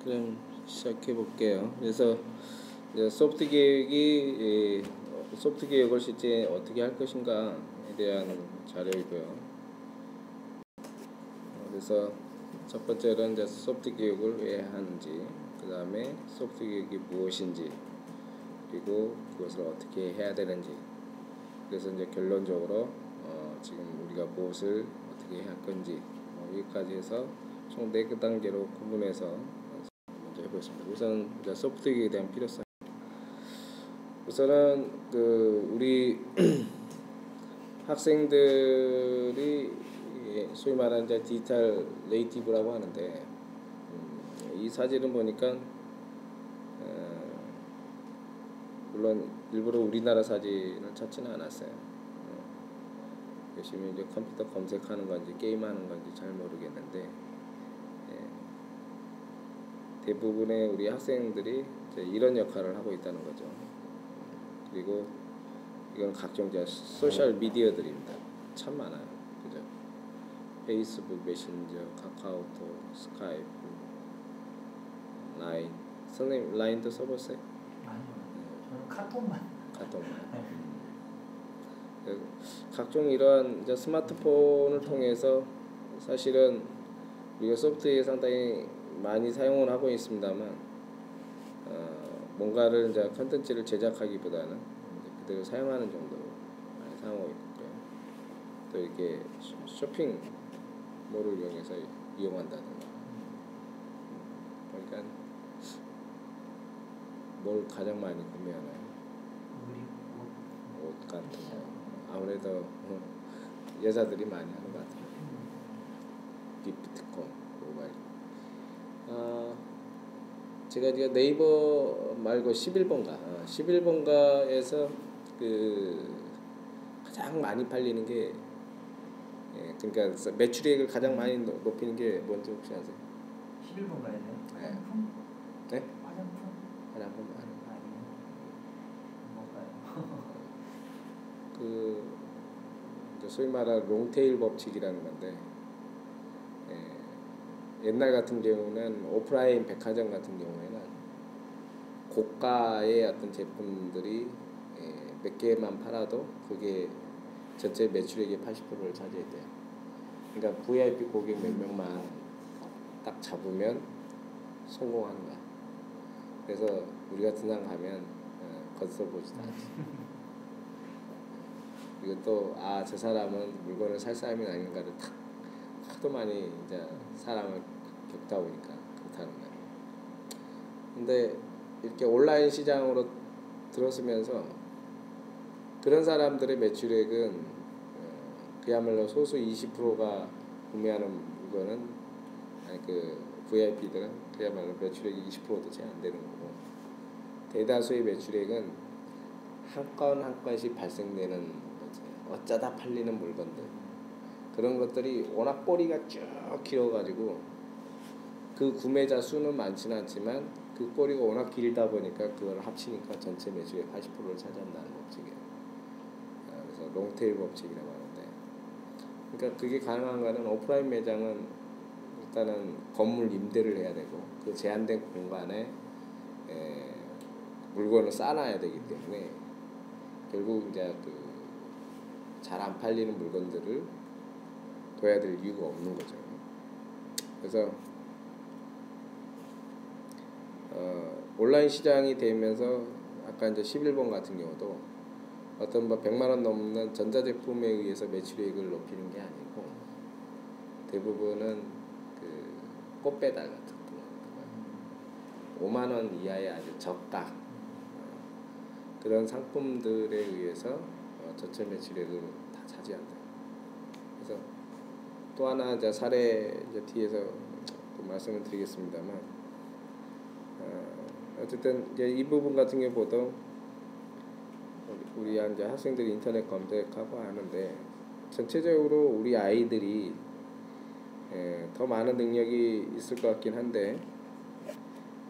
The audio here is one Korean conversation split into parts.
그럼 시작해 볼게요. 그래서 이제 소프트 교육을 실제 어떻게 할 것인가에 대한 자료이고요. 그래서 첫 번째는 이제 소프트 교육을 왜 하는지, 그 다음에 소프트 교육이 무엇인지, 그리고 그것을 어떻게 해야 되는지. 그래서 이제 결론적으로 지금 우리가 무엇을 어떻게 할 건지 여기까지 해서 총 4단계로 구분해서 먼저 해보겠습니다. 우선 이제 소프트 교육에 대한 필요성. 우선은 우리 학생들이 소위 말하는 이제 디지털 네이티브라고 하는데, 이 사진을 보니까 물론 일부러 우리나라 사진을 찾지는 않았어요. 열심히 이제 컴퓨터 검색하는 건지 게임하는 건지 잘 모르겠는데, 대부분의 우리 학생들이 이제 이런 역할을 하고 있다는 거죠. 그리고 이건 각종 이제 소셜 미디어들입니다. 참 많아요. 그죠? 페이스북, 메신저, 카카오톡, 스카이프, 라인. 선생님 라인도 써보세요? 아니요. 저는 카톡만. 각종 이러한 이제 스마트폰을 통해서 사실은 우리가 소프트웨어 상당히 많이 사용을 하고 있습니다만, 뭔가를 이제 컨텐츠를 제작하기보다는 이제 그대로 사용하는 정도로 많이 사용하고 있고요. 또 이렇게 쇼핑몰을 이용해서 이용한다든가. 그러니까 뭘 가장 많이 구매하나요? 옷 같은 거. 아무래도 여자들이 많이 하는 것 같아요. 기프트콘, 모바일. 제가 이제 네이버 말고 11번가에서 가장 많이 팔리는 게, 그러니까 매출액을 가장 많이 높이는 게 뭔지 혹시 아세요? 11번가에요? 네. 화장품? 네? 화장품 아니요. 뭔가요? 소위 말하는 롱테일 법칙이라는 건데, 옛날 같은 경우는 오프라인 백화점 같은 경우에는 고가의 어떤 제품들이 몇 개만 팔아도 그게 전체 매출액의 80%를 차지했대요. 그러니까 VIP 고객 몇 명만 딱 잡으면 성공하는 거야. 그래서 우리 같은 사람 가면 걷어보지도 않지. 이것도 저 사람은 물건을 살 사람이 아닌가를 탁 하도 많이 이제 사람을 겪다 보니까 그렇다는 거예요. 근데 이렇게 온라인 시장으로 들어서면서 그런 사람들의 매출액은 그야말로 소수 20%가 구매하는 물건은, VIP들은 그야말로 매출액이 20%도 채 안 되는 거고, 대다수의 매출액은 한 건 한 건씩 발생되는 거지. 어쩌다 팔리는 물건들, 그런 것들이 워낙 꼬리가 쭉 길어가지고 그 구매자 수는 많지는 않지만 그 꼬리가 워낙 길다 보니까 그걸 합치니까 전체 매출의 80%를 차지한다는 법칙이에요. 그래서 롱테일 법칙이라고 하는데, 그러니까 그게 가능한 거는 오프라인 매장은 일단은 건물 임대를 해야 되고 그 제한된 공간에 물건을 쌓아놔야 되기 때문에 결국 이제 잘 안 팔리는 물건들을 둬야 될 이유가 없는 거죠. 그래서 온라인 시장이 되면서 아까 이제 11번 같은 경우도 어떤 100만 원 넘는 전자제품에 의해서 매출액을 높이는 게 아니고 대부분은 꽃배달 같은 거, 5만 원 이하의 아주 저가 그런 상품들에 의해서 전체 매출액을 다 차지한다. 그래서 또 하나 이제 사례 이제 뒤에서 또 말씀을 드리겠습니다만, 어쨌든 이제 이 부분 같은 경우보다 우리 이제 학생들이 인터넷 검색하고 하는데, 전체적으로 우리 아이들이 더 많은 능력이 있을 것 같긴 한데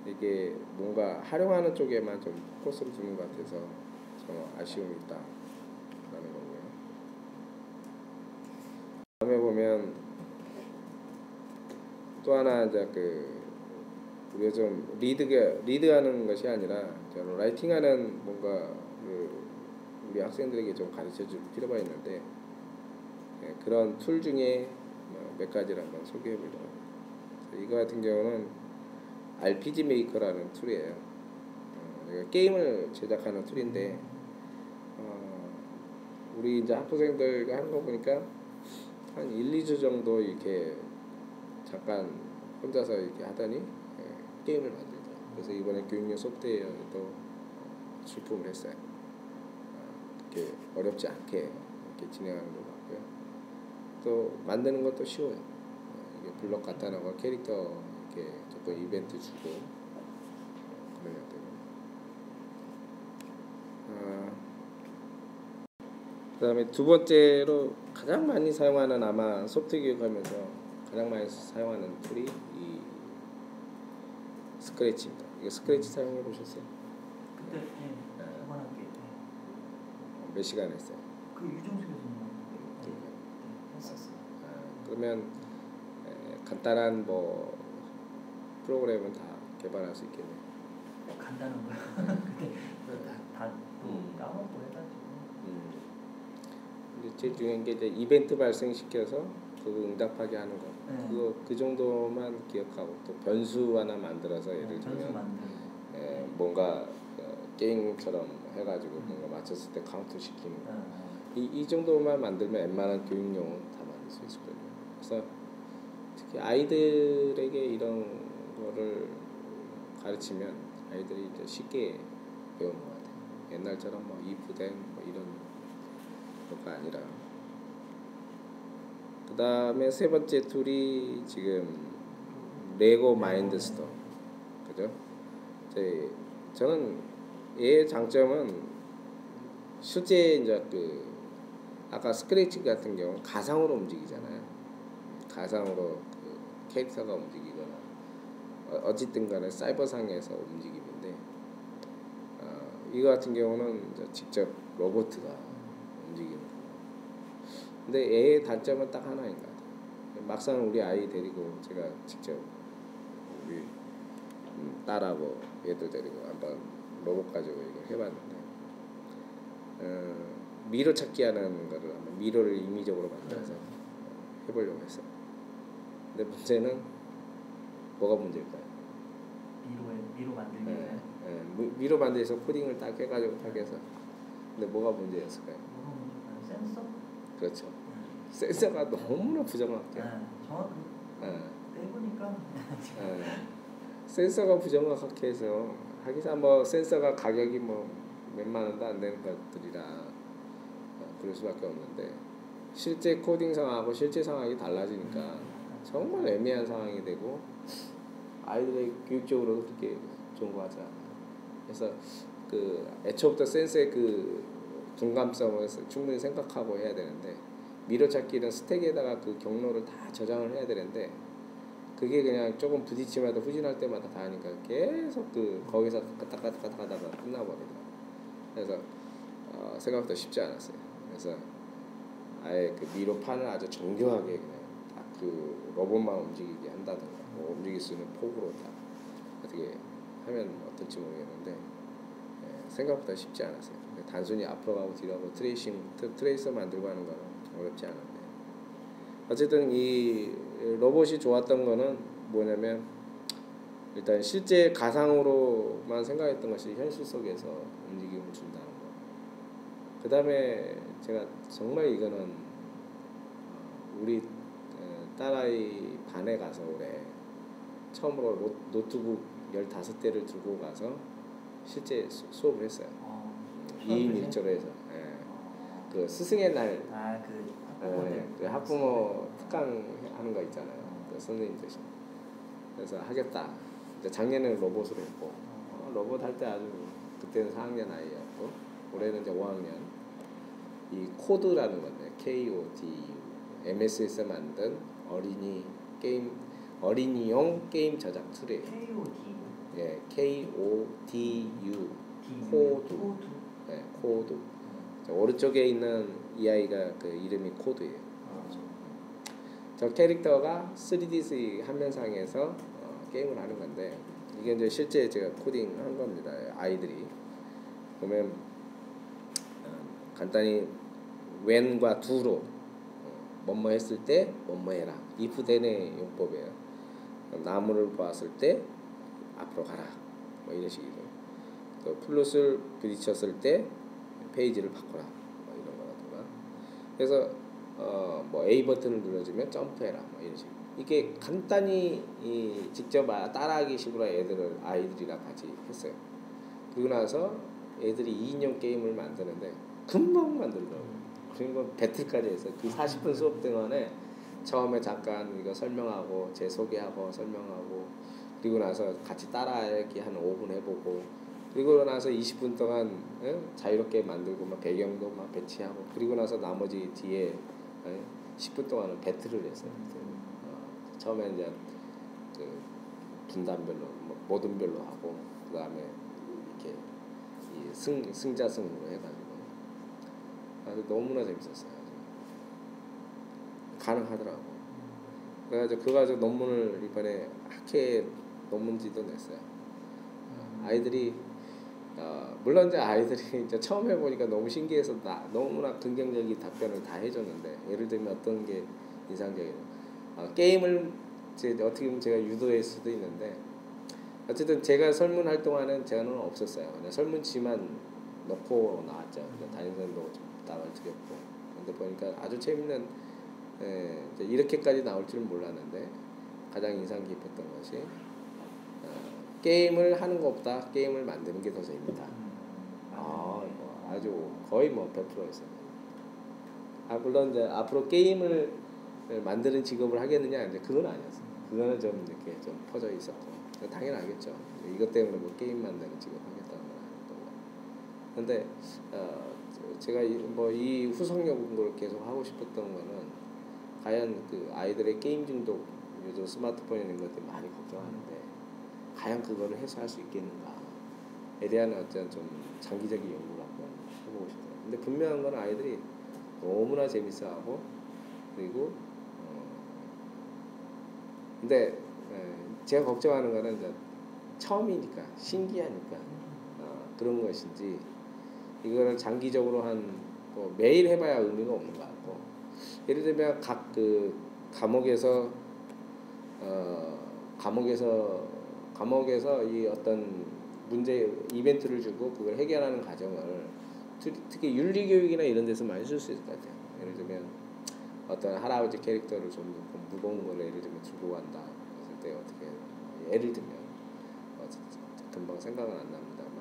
이게 뭔가 활용하는 쪽에만 좀 포커스를 주는 것 같아서 좀 아쉬움이 있다라는 거고요. 다음에 보면 또 하나 이제 우리 우리가 좀 리드하는 것이 아니라 좀 라이팅하는 뭔가를 우리 학생들에게 좀 가르쳐줄 필요가 있는데 그런 툴 중에 몇 가지를 한번 소개해보려고 합니다. 이거 같은 경우는 RPG 메이커라는 툴이에요. 게임을 제작하는 툴인데 우리 이제 학부생들과 하는 거 보니까 한 1-2주 정도 이렇게 잠깐 혼자서 이렇게 하더니 게임을 만들죠. 그래서 이번에 교육용 소프트웨어도 출품을 했어요. 이렇게 어렵지 않게 이렇게 진행하는 것 같고요. 또 만드는 것도 쉬워요. 이게 블럭 갖다 놓고 캐릭터 이렇게 조금 이벤트 주고 그러면 되고. 그다음에 두 번째로 가장 많이 사용하는 아마 소프트 교육하면서 가장 많이 사용하는 툴이 이 스크래치입니다. 이거 스크래치 사용해 보셨어요? 그때 학원학기 몇 시간 했어요? 그 유정수 교수님 했었어요. 그러면 간단한 뭐 프로그램은 다 개발할 수 있겠네요. 간단한 거요. 그때 다 까먹고 해가지고. 제일 중요한 게 이제 이벤트 발생시켜서 그 응답하게 하는 거. 그거 그 정도만 기억하고 또 변수 하나 만들어서 예를 들면 뭔가 게임처럼 해가지고 뭔가 맞췄을 때 카운트 시키는 거. 이 정도만 만들면 웬만한 교육용은 다 만들 수 있을 거예요. 그래서 특히 아이들에게 이런 거를 가르치면 아이들이 이제 쉽게 배우는 것 같아요. 옛날처럼 뭐 if then 뭐 이런 거가 아니라. 그 다음에 세 번째 툴이 지금 레고 마인드스토어, 그죠? 저는 얘의 장점은 실제 이제 그 아까 스크래치 같은 경우 가상으로 움직이잖아요. 가상으로 그 캐릭터가 움직이거나 어쨌든 간에 사이버상에서 움직임인데 이거 같은 경우는 이제 직접 로봇가 움직이는 거고. 근데 얘의 단점은 딱 하나인 것 같아요. 막상 우리 아이 데리고 제가 직접 우리 딸하고 얘들 데리고 한번 로봇 가지고 이걸 해봤는데 미로 찾기 하는 거를 한번 미로를 임의적으로 만들어서 해보려고 했어요. 근데 문제는 뭐가 문제일까요? 미로 만들기가요? 미로 만들어서 코딩을 딱 해가지고 하게 해서. 근데 뭐가 문제였을까요? 뭐가 문제일까요? 센서? 그렇죠. 센서가 너무나 부정확해요. 정확히 빼보니까 센서가 부정확하게 해서 하기사 뭐 센서가 가격이 뭐 몇만 원도 안 되는 것들이라 그럴 수밖에 없는데 실제 코딩 상황하고 실제 상황이 달라지니까 정말 애매한 상황이 되고 아이들의 교육적으로도 그렇게 좋은 거 하지 않아요. 그래서 그 애초부터 센서의 그 둔감성을 충분히 생각하고 해야 되는데 미로찾기는 스택에다가 그 경로를 다 저장을 해야 되는데 그게 그냥 조금 부딪히마다 후진할 때마다 다 하니까 계속 그 거기서 까딱까딱 하다가 끝나버리더라고요. 그래서 생각보다 쉽지 않았어요. 그래서 아예 그 미로판을 아주 정교하게 그냥 딱 그 로봇만 움직이게 한다든가 뭐 움직일 수 있는 폭으로 다 어떻게 하면 어떨지 모르겠는데 생각보다 쉽지 않았어요. 단순히 앞으로 가고 뒤로 가고 트레이서 만들고 하는 거는 어렵지 않은데 어쨌든 이 로봇이 좋았던 거는 뭐냐면 일단 실제 가상으로만 생각했던 것이 현실 속에서 움직임을 준다는 거. 그 다음에 제가 정말 이거는 우리 딸아이 반에 가서 올해 처음으로 노트북 15대를 들고 가서 실제 수업을 했어요. 2인 1조로 해서 그 스승의 날 그 학부모 특강 하는 거 있잖아요. 그 선생님 대신 그래서 하겠다. 이제 작년에는 로봇으로 했고 로봇 할 때 아주 그때는 4학년 아이였고 올해는 이제 5학년. 이 코드라는 건데 KODU MS에서 만든 어린이용 게임 저작 툴이에요. KODU 코드. 코드. 오른쪽에 있는 이 아이가 그 이름이 코드예요. 저 캐릭터가 3D 화면상에서 게임을 하는 건데 이게 이제 실제 제가 코딩한 겁니다. 아이들이 보면 간단히 when과 do로 뭐뭐 했을 때 뭐뭐 해라. if then의 용법이에요. 나무를 보았을 때 앞으로 가라. 뭐 이런 식이죠. 또 플롯을 부딪혔을 때 페이지를 바꿔라. 뭐 이런 거라든가. 그래서 뭐 A 버튼을 눌러주면 점프해라. 뭐 이런 식. 이게 간단히 직접 따라하기 식으로 아이들이랑 같이 했어요. 그리고 나서 애들이 2인용 게임을 만드는데 금방 만들더라고요. 그리고 배틀까지 했어요. 그 40분 수업 동안에 처음에 잠깐 이거 설명하고 제 소개하고 설명하고 그리고 나서 같이 따라하기 한 5분 해보고 그리고 나서 20분 동안 자유롭게 만들고 막 배경도 막 배치하고 그리고 나서 나머지 뒤에 10분 동안은 배틀을 했어요. 처음에 이제 그 분단별로 모든별로 하고 그 다음에 이렇게 승자승으로 해가지고 아주 너무나 재밌었어요. 가능하더라고. 그래가지고 그거 가지고 논문을 이번에 학회 논문지도 냈어요. 아이들이 물론 이제 아이들이 이제 처음 해보니까 너무 신기해서 너무나 긍정적인 답변을 다 해줬는데 예를 들면 어떤 게 인상적이에요. 게임을 어떻게 보면 제가 유도할 수도 있는데 어쨌든 제가 설문 활동하는 제가는 없었어요. 그냥 설문지만 넣고 나왔죠. 담임선생도 좀 부탁을 드렸고 근데 보니까 아주 재밌는 이제 이렇게까지 나올 줄은 몰랐는데 가장 인상 깊었던 것이 게임을 하는 것보다 게임을 만드는 게 더 재밌다. 아주 거의 뭐 100%였어요. 물론 이제 앞으로 게임을 만드는 직업을 하겠느냐 이제 그건 아니었어요. 그거는 좀 이렇게 좀 퍼져 있었고 당연하겠죠. 이것 때문에 뭐 게임 만드는 직업 하겠다는 건 아니고. 근데 제가 이 후속 연구를 계속 하고 싶었던 거는 과연 그 아이들의 게임 중독 요즘 스마트폰에 있는 것들 많이 걱정하는데 과연 그거를 해소할 수 있겠는가에 대한 어떤 좀 장기적인 연구를 한번 해보고 싶어요. 근데 분명한 건 아이들이 너무나 재밌어하고 그리고 근데 제가 걱정하는 거는 이제 처음이니까 신기하니까 그런 것인지 이거를 장기적으로 뭐 매일 해봐야 의미가 없는 것 같고 예를 들면 각 그 감옥에서 이 어떤 문제 이벤트를 주고 그걸 해결하는 과정을 특히 윤리교육이나 이런 데서 많이 쓸 수 있을 것 같아요. 예를 들면 어떤 할아버지 캐릭터를 좀 무거운 걸 예를 들면 들고 간다 했을 때 어떻게 예를 들면 금방 생각은 안 납니다만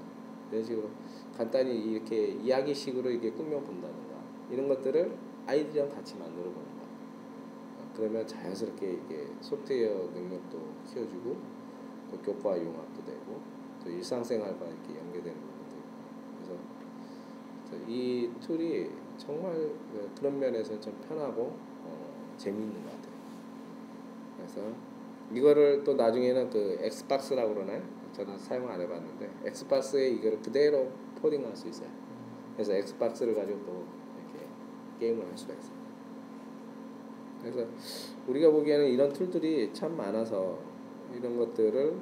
이런 식으로 간단히 이렇게 이야기식으로 이렇게 꾸며본다든가 이런 것들을 아이들이랑 같이 만들어 보는 거예요. 그러면 자연스럽게 이게 소프트웨어 능력도 키워주고 또 교과 융합도 되고 또 일상생활과 이렇게 연계되는 부분도 있고 그래서 이 툴이 정말 그런 면에서 좀 편하고 재미있는 것 같아요. 그래서 이거를 또 나중에는 그 엑스박스라고 그러나요? 저는 사용 안 해봤는데 엑스박스에 이거를 그대로 포딩할 수 있어요. 그래서 엑스박스를 가지고 또 이렇게 게임을 할 수가 있어요. 그래서 우리가 보기에는 이런 툴들이 참 많아서 이런 것들을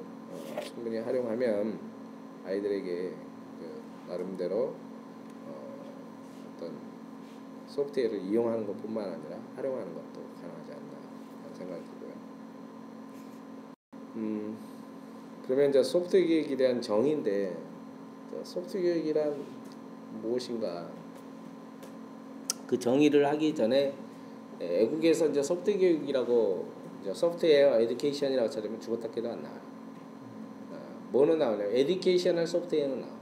충분히 활용하면 아이들에게 나름대로 어떤 소프트웨어를 이용하는 것뿐만 아니라 활용하는 것도 가능하지 않나 하는 생각이 들고요. 그러면 이제 소프트웨어 교육에 대한 정의인데 소프트웨어 교육이란 무엇인가 그 정의를 하기 전에 외국에서 이제 소프트웨어 교육이라고 이제 소프트웨어 에듀케이션이라고 찾으면 죽었다 깨도 안 나와요. 뭐는 나오냐면 에듀케이셔널 소프트웨어는 나와요.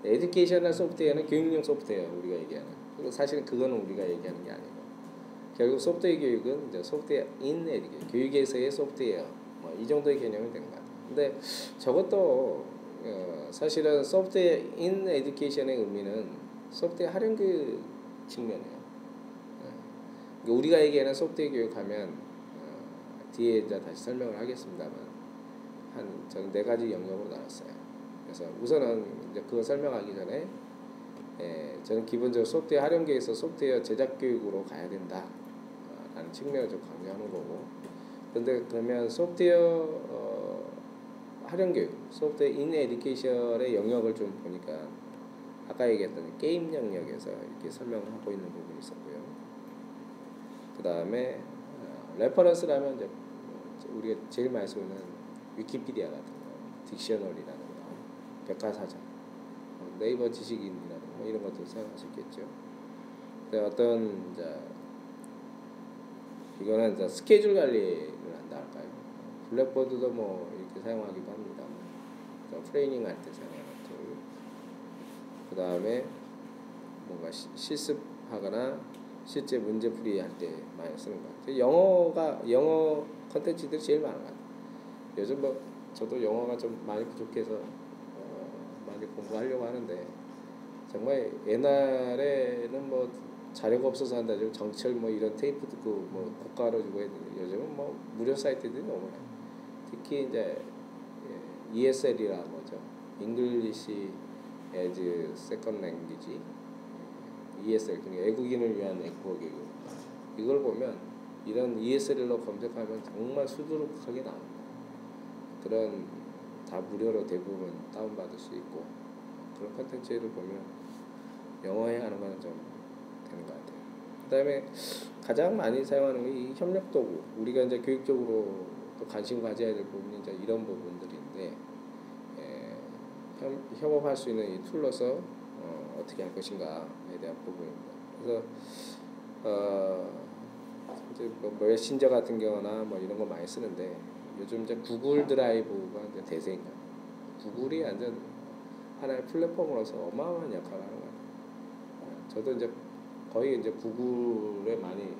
에듀케이셔널 소프트웨어는 교육용 소프트웨어 우리가 얘기하는. 사실은 그거는 우리가 얘기하는 게 아니고 결국 소프트웨어 교육은 이제 소프트웨어 인 에듀케이션 교육에서의 소프트웨어 뭐 이 정도의 개념이 되는 것 같아요. 근데 저것도 사실은 소프트웨어 인 에듀케이션의 의미는 소프트웨어 활용 교육 측면이에요. 우리가 얘기하는 소프트웨어 교육하면 뒤에 이제 다시 설명을 하겠습니다만 저는 4가지 영역으로 나눴어요. 그래서 우선은 이제 그거 설명하기 전에 저는 기본적으로 소프트웨어 활용 교육에서 소프트웨어 제작 교육으로 가야 된다 라는 측면을 좀 강조하는 거고 근데 그러면 소프트웨어 활용교육, 소프트웨어 인 에듀케이션의 영역을 좀 보니까 아까 얘기했던 게임 영역에서 이렇게 설명하고 있는 부분이 있었고요. 그 다음에 레퍼런스라면 이제 우리가 제일 많이 쓰는 위키피디아 같은 거, 딕셔너리라는 거, 백과사전, 네이버 지식인이라는 거 이런 것도 사용할 수 있겠죠. 어떤 이제 이거는 이제 스케줄 관리를 한다 할까요? 블랙보드도 뭐 이렇게 사용하기도 합니다. 트레이닝 할 때 사용하는 툴. 그 다음에 뭔가 실습하거나 실제 문제풀이 할 때 많이 쓰는 것 같아요. 영어 컨텐츠들이 제일 많은 것 같아요. 요즘 뭐 저도 영어가 좀 많이 부족해서 많이 공부하려고 하는데 정말 옛날에는 뭐 자료가 없어서 한다. 지금 정철 뭐 이런 테이프 듣고 뭐 고가로 주고 했는데 요즘은 뭐 무료 사이트들이 너무 많아요. 특히 이제 ESL이라고 하죠. English as Second Language. ESL, 그러니까 외국인을 위한 외국어 교육. 이걸 보면 이런 ESL로 검색하면 정말 수두룩하게 나옵니다. 그런 다 무료로 대부분 다운받을 수 있고 그런 컨텐츠를 보면 영어에 하는 거는 좀 되는 것 같아요. 그 다음에 가장 많이 사용하는 게 이 협력 도구. 우리가 이제 교육적으로 또 관심 가져야 될 부분이 이제 이런 부분들인데 협업할 수 있는 이 툴로서 어떻게 할 것인가에 대한 부분입니다. 그래서 이제 뭐 메신저 같은 경우나 뭐 이런 거 많이 쓰는데 요즘 이제 구글 드라이브가 이제 대세인 거예요. 구글이 완전 하나의 플랫폼으로서 어마어마한 역할을 하는 거예요. 저도 이제 거의 이제 구글에 많이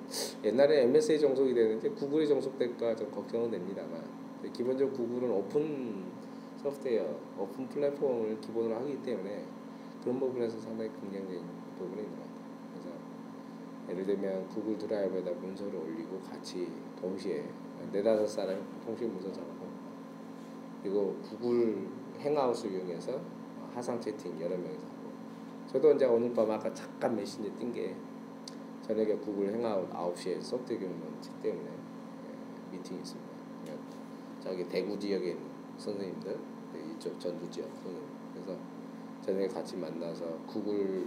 옛날에 MSA 종속이 되는데 구글이 종속될까 좀 걱정은 됩니다만 기본적으로 구글은 오픈 소프트웨어, 오픈 플랫폼을 기본으로 하기 때문에 그런 부분에서 상당히 긍정적인 부분이 있는 것 같아요. 그래서 예를 들면 구글 드라이브에다 문서를 올리고 같이 동시에 4-5사람이 동시에 문서 작업하고 그리고 구글 행아웃을 이용해서 화상 채팅 여러 명이서 하고 저도 이제 오늘 밤 아까 잠깐 메신저 뜬 게 저녁에 구글 행아웃 9시에 소프트웨어 교육론 책 때문에 미팅이 있습니다. 저기 대구 지역에 있는 선생님들 이쪽 전주 지역 선생님 그래서 저녁에 같이 만나서 구글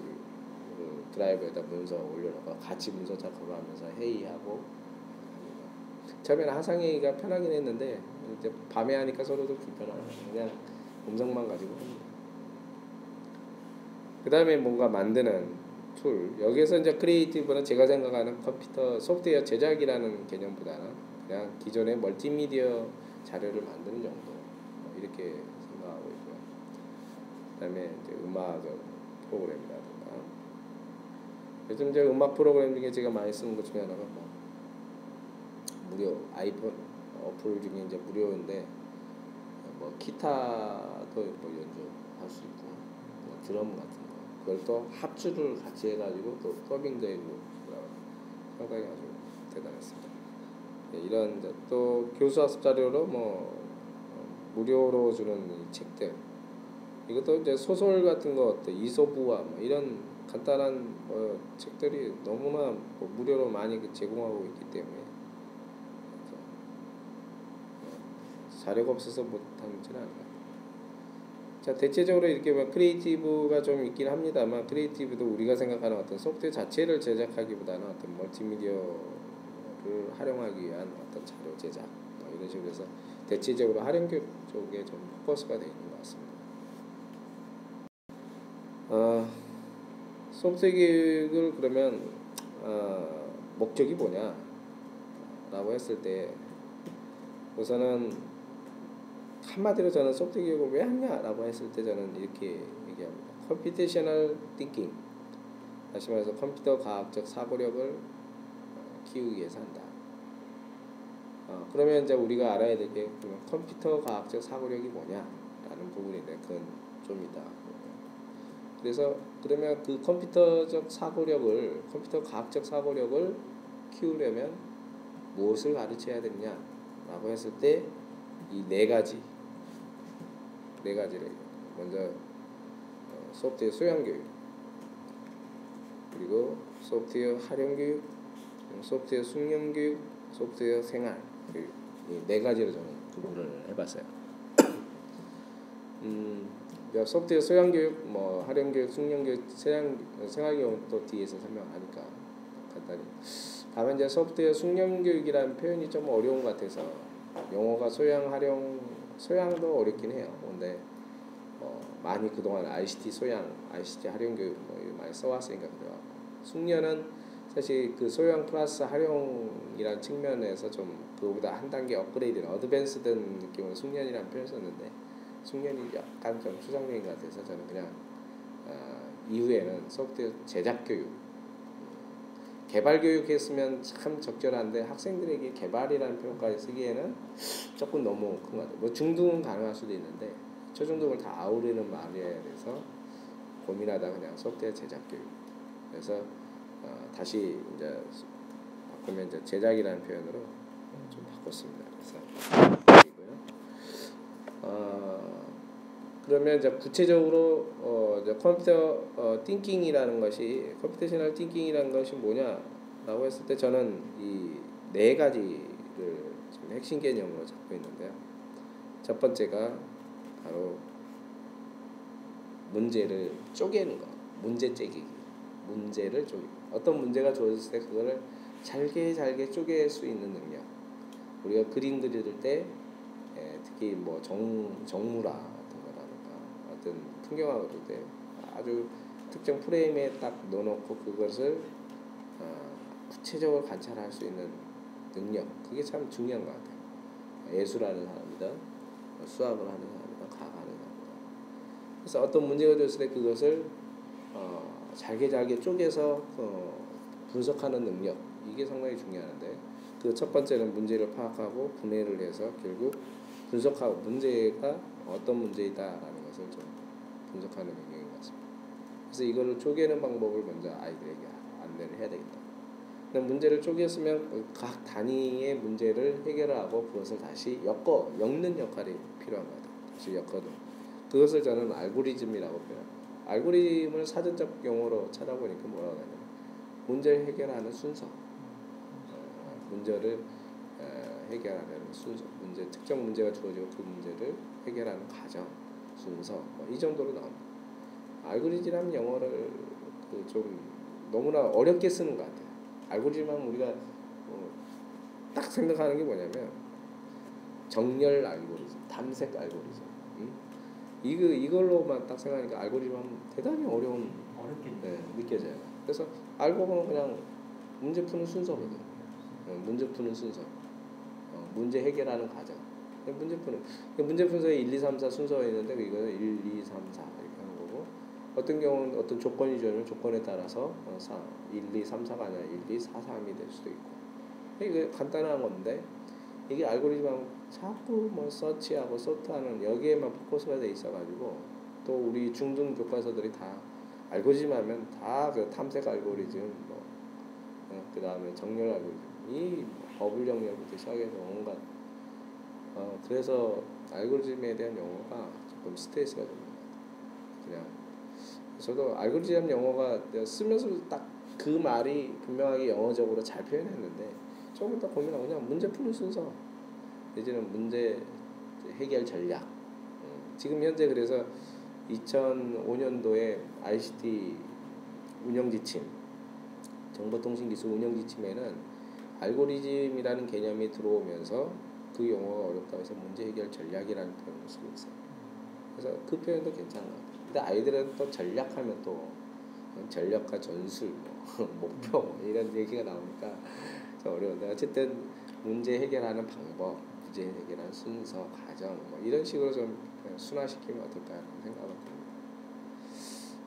드라이브에다 문서 올려놓고 같이 문서 작업을 하면서 회의하고 처음에는 화상회의가 편하긴 했는데 이제 밤에 하니까 서로도 불편하고 그냥 음성만 가지고 합니다. 그 다음에 뭔가 만드는 툴 여기에서 이제 크리에이티브는 제가 생각하는 컴퓨터 소프트웨어 제작이라는 개념보다는 그냥 기존의 멀티미디어 자료를 만드는 정도 이렇게 생각하고 있고요. 그 다음에 이제 음악 프로그램이라든가 요즘 이제 음악 프로그램 중에 제가 많이 쓰는 것 중에 하나가 뭐 무료 아이폰 어플 중에 이제 무료인데 뭐 기타도 뭐 연주할 수 있고 뭐 드럼 같은 거 그걸 또 합주를 같이 해가지고 또 더빙도 해주고 상당히 아주 대단했습니다. 이런 이제 또 교수 학습 자료로 뭐 무료로 주는 이 책들 이것도 이제 소설 같은 거 이솝우화 뭐 이런 간단한 책들이 너무나 뭐 무료로 많이 제공하고 있기 때문에 자료가 없어서 못하지는 않아요. 자 대체적으로 이렇게 뭐 크리에이티브가 좀 있긴 합니다만 크리에이티브도 우리가 생각하는 어떤 소프트웨어 자체를 제작하기보다는 어떤 멀티미디어를 활용하기 위한 어떤 자료 제작 뭐 이런 식으로 해서 대체적으로 활용교육 쪽에 좀 포커스가 되어 있는 것 같습니다. 소프트웨어 교육을 그러면 목적이 뭐냐 라고 했을 때 우선은 한마디로 저는 소프트웨어 교육을 왜 하냐라고 했을 때 저는 이렇게 얘기합니다. 컴퓨테이셔널 띵킹 다시 말해서 컴퓨터 과학적 사고력을 키우기 위해서 한다. 그러면 이제 우리가 알아야 될 게 컴퓨터 과학적 사고력이 뭐냐라는 부분인데 그건 좀 이따. 그래서 그러면 그 컴퓨터 과학적 사고력을 키우려면 무엇을 가르쳐야 되느냐라고 했을 때 이 4가지를 먼저 소프트웨어 소양 교육 그리고 소프트웨어 활용 교육 소프트웨어 숙련 교육 소프트웨어 생활 교육 이 4가지로 저는 구분을 해봤어요. 소프트웨어 소양 교육, 뭐 활용 교육, 숙련 교육, 생활 교육 또 뒤에서 설명하니까 간단히. 다만 이제 소프트웨어 숙련 교육이라는 표현이 좀 어려운 것 같아서 용어가 소양, 활용, 소양도 어렵긴 해요. 근데 많이 그동안 ICT 소양, ICT 활용 교육 뭐 많이 써왔으니까 그래요. 숙련은 사실 그 소양 플러스 활용이라는 측면에서 좀 그거보다 한 단계 업그레이드는 어드밴스된 느낌으로 숙련이라는 표현을 썼는데 숙련이 약간 좀 추상적인 것 같아서 저는 그냥 이후에는 소프트웨어 제작 교육, 개발 교육했으면 참 적절한데 학생들에게 개발이라는 표현까지 쓰기에는 조금 너무 큰 것 같아요. 뭐 중등은 가능할 수도 있는데 초중등을 다 아우르는 말이어야 돼서 고민하다 그냥 소프트웨어 제작 교육. 그래서 다시 이제 바꾸면 이제 제작이라는 표현으로 좀 바꿨습니다. 그래서 그러면 이제 구체적으로 이제 컴퓨터 띵킹이라는 것이 컴퓨테이셔널 띵킹이라는 것이 뭐냐라고 했을 때 저는 이 네 가지를 지금 핵심 개념으로 잡고 있는데요. 첫 번째가 바로 문제를 쪼개는 거, 문제 째기, 문제를 쪼개. 어떤 문제가 주어졌을 때 그거를 잘게 쪼갤 수 있는 능력. 우리가 그림 그릴 때 특히 뭐 정무라 같은 거라든가 어떤 풍경화를 그릴 때 아주 특정 프레임에 딱 넣어놓고 그것을 구체적으로 관찰할 수 있는 능력, 그게 참 중요한 것 같아요. 예술하는 사람이든 수학을 하는 사람이든 과학하는 사람이든. 그래서 어떤 문제가 됐을 때 그것을 잘게 쪼개서 분석하는 능력, 이게 상당히 중요한데 그 첫 번째는 문제를 파악하고 분해를 해서 결국 분석하고 문제가 어떤 문제이다라는 것을 좀 분석하는 능력인 것 같습니다. 그래서 이거를 쪼개는 방법을 먼저 아이들에게 안내를 해야 되겠다. 문제를 쪼개으면 각 단위의 문제를 해결하고 그것을 다시 엮는 역할이 필요한 것 같아요. 다시 엮어도 그것을 저는 알고리즘이라고 표현합니다. 알고리즘을 사전적 용어로 찾아보니까 뭐라고 하냐면 문제를 해결하는 순서, 문제를 해결하는 순서, 특정 문제가 주어지고 그 문제를 해결하는 과정, 순서, 이 정도로 나옵니다. 알고리즘이라는 영어를 좀 너무나 어렵게 쓰는 것 같아요. 알고리즘은 우리가 딱 생각하는 게 뭐냐면 정렬 알고리즘, 탐색 알고리즘, 이걸로만 딱 생각하니까 알고리즘은 대단히 어렵게 느껴져요. 그래서 알고 보면 그냥 문제 푸는 순서거든. 문제 푸는 순서, 문제 해결하는 과정. 문제 분석에 1, 2, 3, 4 순서가 있는데 이거는 1, 2, 3, 4 이렇게 하는 거고 어떤 경우는 어떤 조건이 주어지면 조건에 따라서 1, 2, 3, 4가 아니라 1, 2, 4, 3이 될 수도 있고 이게 간단한 건데 이게 알고리즘하고 자꾸 뭐 서치하고 소트하는 여기에만 포커스가 돼 있어가지고 또 우리 중등 교과서들이 다 알고리즘 하면 다 그 탐색 알고리즘 그 다음에 정렬 알고리즘 이 버블 정렬부터 시작해서 온갖 그래서 알고리즘에 대한 용어가 조금 스트레스가 됩니다. 그냥 저도 알고리즘 용어가 쓰면서 딱 그 말이 분명하게 영어적으로 잘 표현했는데 조금 더 고민하고 그냥 문제 푸는 순서 내지는 문제 해결 전략. 지금 현재 그래서 2005년도에 ICT 운영지침, 정보통신기술 운영지침에는 알고리즘이라는 개념이 들어오면서 그 용어가 어렵다고 해서 문제 해결 전략이라는 표현을 쓰고 있어요. 그래서 그 표현도 괜찮은 것 같아요. 근데 아이들은 또 전략하면 또 전략과 전술, 목표 이런 얘기가 나오니까 좀 어려운데 어쨌든 문제 해결하는 방법, 문제 해결하는 순서, 과정 이런 식으로 좀 순화시키면 어떨까 하는 생각을 듭니다.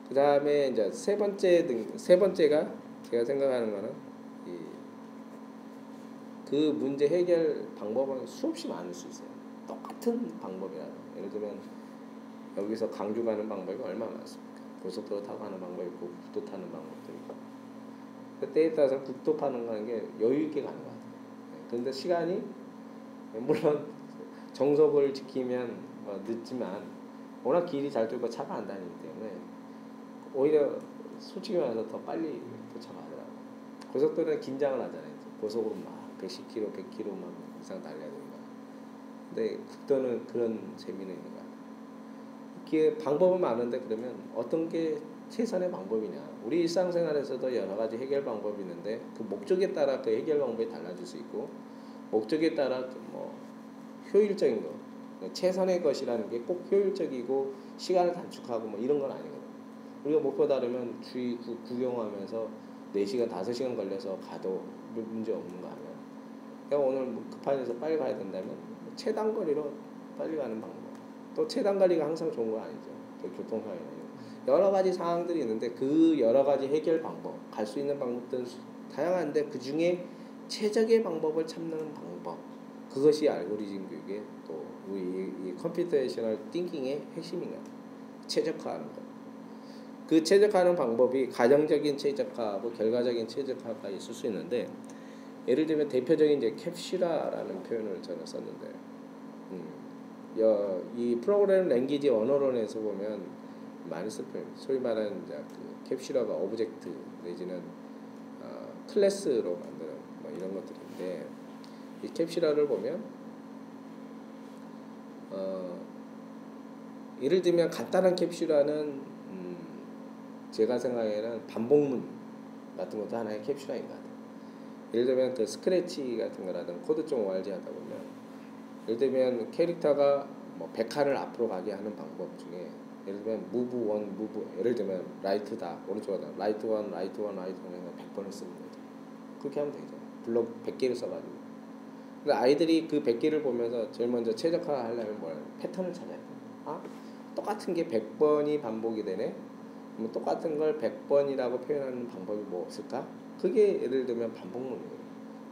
그 다음에 이제 세 번째가 제가 생각하는 거는 그 문제 해결 방법은 수없이 많을 수 있어요. 똑같은 방법이라도 예를 들면 여기서 강주 가는 방법이 얼마나 많습니까? 고속도로 타고 가는 방법이 있고 국도 타는 방법도 있고 그때에 따라서 국도 타는 가는 게 여유 있게 가는 것 같아요. 그런데 시간이 물론 정석을 지키면 늦지만 워낙 길이 잘 뚫고 차가 안 다니기 때문에 오히려 솔직히 말해서 더 빨리 도착하더라고요. 고속도로는 긴장을 하잖아요. 고속으로 막 110km, 100km 이상 달려야 됩니다. 근데 국도는 그런 재미는 있는 것 같아요. 그게 방법은 많은데 그러면 어떤 게 최선의 방법이냐? 우리 일상생활에서도 여러 가지 해결 방법이 있는데 그 목적에 따라 그 해결 방법이 달라질 수 있고 목적에 따라 뭐 효율적인 거, 최선의 것이라는 게 꼭 효율적이고 시간을 단축하고 뭐 이런 건 아니거든. 우리가 목표 다르면 주위 구경하면서 4시간, 5시간 걸려서 가도 문제 없는 거 아니야. 내가 오늘 뭐 급한 데서 빨리 가야 된다면 최단거리로 빨리 가는 방법. 또 최단거리가 항상 좋은 건 아니죠. 그 교통상황이나 여러 가지 상황들이 있는데 그 여러 가지 해결 방법, 갈 수 있는 방법들은 다양한데 그 중에 최적의 방법을 찾는 방법. 그것이 알고리즘 교육의 또 우리 이 컴퓨테이셔널 띵킹의 핵심인 거야. 최적화하는 거. 그 최적화하는 방법이 가정적인 최적화하고 결과적인 최적화가 있을 수 있는데 예를 들면 대표적인 이제 캡슐화라는 표현을 저는 썼는데 이 프로그래밍 랭귀지 언어론에서 보면 많이 쓸 표현, 소위 말하는 이제 그 캡슐화가 오브젝트 내지는 클래스로 만드는 뭐 이런 것들인데 이 캡슐화를 보면 예를 들면 간단한 캡슐화는 제가 생각에는 반복문 같은 것도 하나의 캡슐화인 것 같아요. 예를 들면 그 스크래치 같은 거라든 코드 좀 ORG 하다 보면 예를 들면 캐릭터가 뭐 100칸을 앞으로 가게 하는 방법 중에 예를 들면 move one, move 예를 들면 라이트다 오른쪽으로 라이트 원, 라이트 원, 라이트 원에서 100번을 쓰는 거죠. 그렇게 하면 되죠. 블록 100개를 써가지고. 근데 아이들이 그 100개를 보면서 제일 먼저 최적화 하려면 뭐야? 패턴을 찾아야 돼. 똑같은 게 100번이 반복이 되네. 뭐 똑같은 걸 100번이라고 표현하는 방법이 뭐 없을까? 그게 예를 들면 반복문이에요.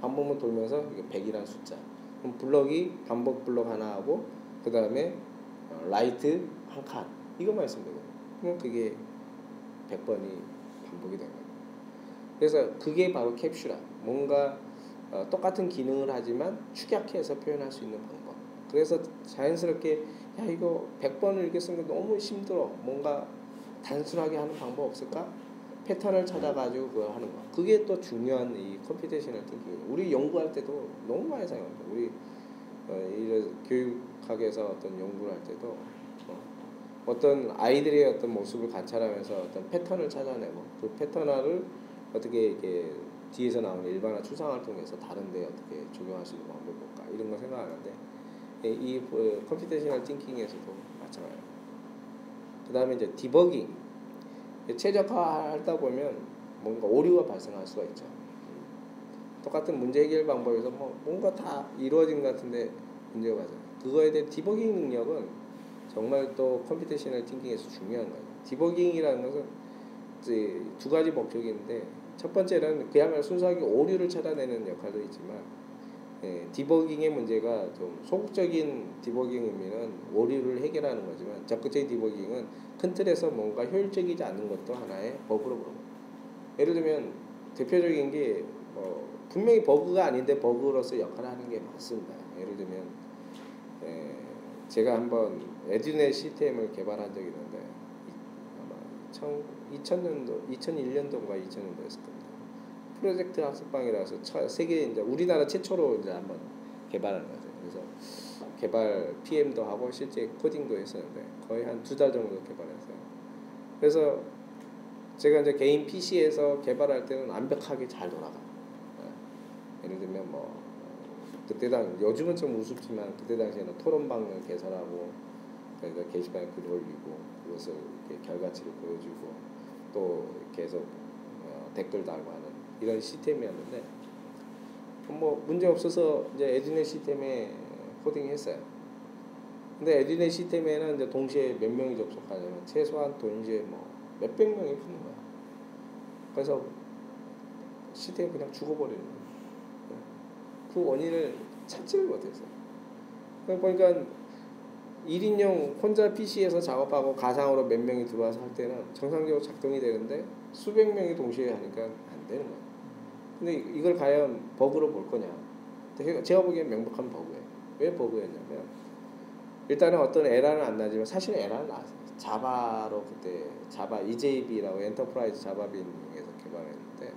반복문 돌면서 이게 100이라는 숫자. 그럼 블럭이 반복 블럭 하나 하고 그 다음에 라이트 한 칸. 이것만 있으면 되거든요. 그럼 그게 100번이 반복이 되는 거예요. 그래서 그게 바로 캡슐화. 뭔가 똑같은 기능을 하지만 축약해서 표현할 수 있는 방법. 그래서 자연스럽게 야 이거 100번을 이렇게 쓰는 거 너무 힘들어. 뭔가 단순하게 하는 방법 없을까? 패턴을 찾아가지고 그걸 하는 거. 그게 또 중요한 이 컴퓨테이셔널 띵킹. 우리 연구할 때도 너무 많이 사용합니다. 우리 이런 교육학에서 어떤 연구를 할 때도 어떤 아이들의 어떤 모습을 관찰하면서 어떤 패턴을 찾아내고 그 패턴화를 어떻게 이렇게 뒤에서 나오는 일반화 추상을 통해서 다른데 어떻게 적용할 수 있는 방법이 볼까 이런 거 생각하는데 이 컴퓨테이셔널 띵킹에서도 마찬가지예요. 그 다음에 이제 디버깅 최적화하다 보면 뭔가 오류가 발생할 수가 있죠. 똑같은 문제 해결 방법에서 뭔가 다 이루어진 것 같은데 문제가 발생. 그거에 대한 디버깅 능력은 정말 또 컴퓨테이셔널 띵킹에서 중요한 거예요. 디버깅이라는 것은 이제 두 가지 목적이 있는데 첫 번째는 그야말로 순수하게 오류를 찾아내는 역할도 있지만 디버깅의 문제가 좀 소극적인 디버깅 의미는 오류를 해결하는 거지만 적극적인 디버깅은 큰 틀에서 뭔가 효율적이지 않는 것도 하나의 버그로 보는 거예요. 예를 들면 대표적인 게 분명히 버그가 아닌데 버그로서 역할을 하는 게 많습니다. 예를 들면 제가 한번 에듀넷 시스템을 개발한 적이 있는데 아마 2000년도, 2001년도인가 2000년도였을 겁니다. 프로젝트 학습방이라서 세계 이제 우리나라 최초로 이제 한번 개발한 거죠. 그래서 개발 PM도 하고 실제 코딩도 했었는데 거의 한 2달 정도 개발했어요. 그래서 제가 이제 개인 PC에서 개발할 때는 완벽하게 잘 돌아가요. 예를 들면 그때 요즘은 좀 우습지만 그때 당시에는 토론방을 개설하고 그러니까 게시판에 글 올리고 그것을 이렇게 결과치를 보여주고 또 계속 댓글 달고 하는 이런 시스템이었는데 문제 없어서 이제 에듀넷 시스템에 코딩했어요. 근데 에듀넷 시스템에는 이제 동시에 몇 명이 접속하냐면 최소한 동시에 몇백 명이 푸는 거야. 그래서 시스템이 그냥 죽어버리는 거야. 그 원인을 찾지를 못했어요. 그러니까 1인용 혼자 PC에서 작업하고 가상으로 몇 명이 들어와서 할 때는 정상적으로 작동이 되는데 수백 명이 동시에 하니까 안 되는 거예요. 근데 이걸 과연 버그로 볼 거냐? 제가 보기엔 명백한 버그예요. 왜 버그였냐면 일단은 어떤 에러는 안 나지만 사실은 에러는 나왔어요. 자바로 그때 자바 EJB라고 엔터프라이즈 자바빈에서 개발했는데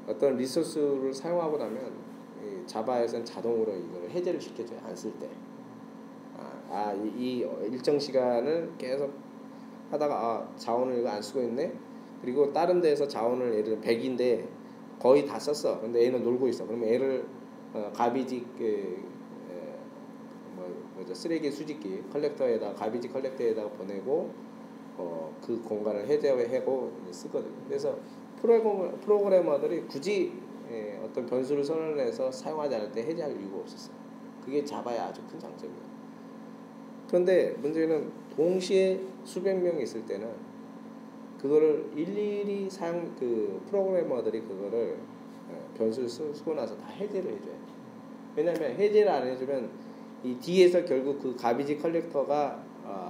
어떤 리소스를 사용하고 나면 이 자바에서는 자동으로 이걸 해제를 시켜줘요. 안 쓸 때. 이 일정 시간을 계속 하다가 자원을 이거 안 쓰고 있네. 그리고 다른 데에서 자원을 예를 들어 100인데 거의 다 썼어. 근데 얘는 놀고 있어. 그러면 얘를 가비지 쓰레기 수집기 컬렉터에다 가비지 컬렉터에다가 보내고 그 공간을 해제하고 쓰거든요. 그래서 프로그래머들이 굳이 어떤 변수를 선언해서 사용하지 않을 때 해제할 이유가 없었어요. 그게 자바의 아주 큰 장점이에요. 그런데 문제는 동시에 수백 명이 있을 때는 그거를 일일이 프로그래머들이 그거를 변수를 쓰고 나서 다 해제를 해줘요. 왜냐하면 해제를 안 해주면 이 뒤에서 결국 그 가비지 컬렉터가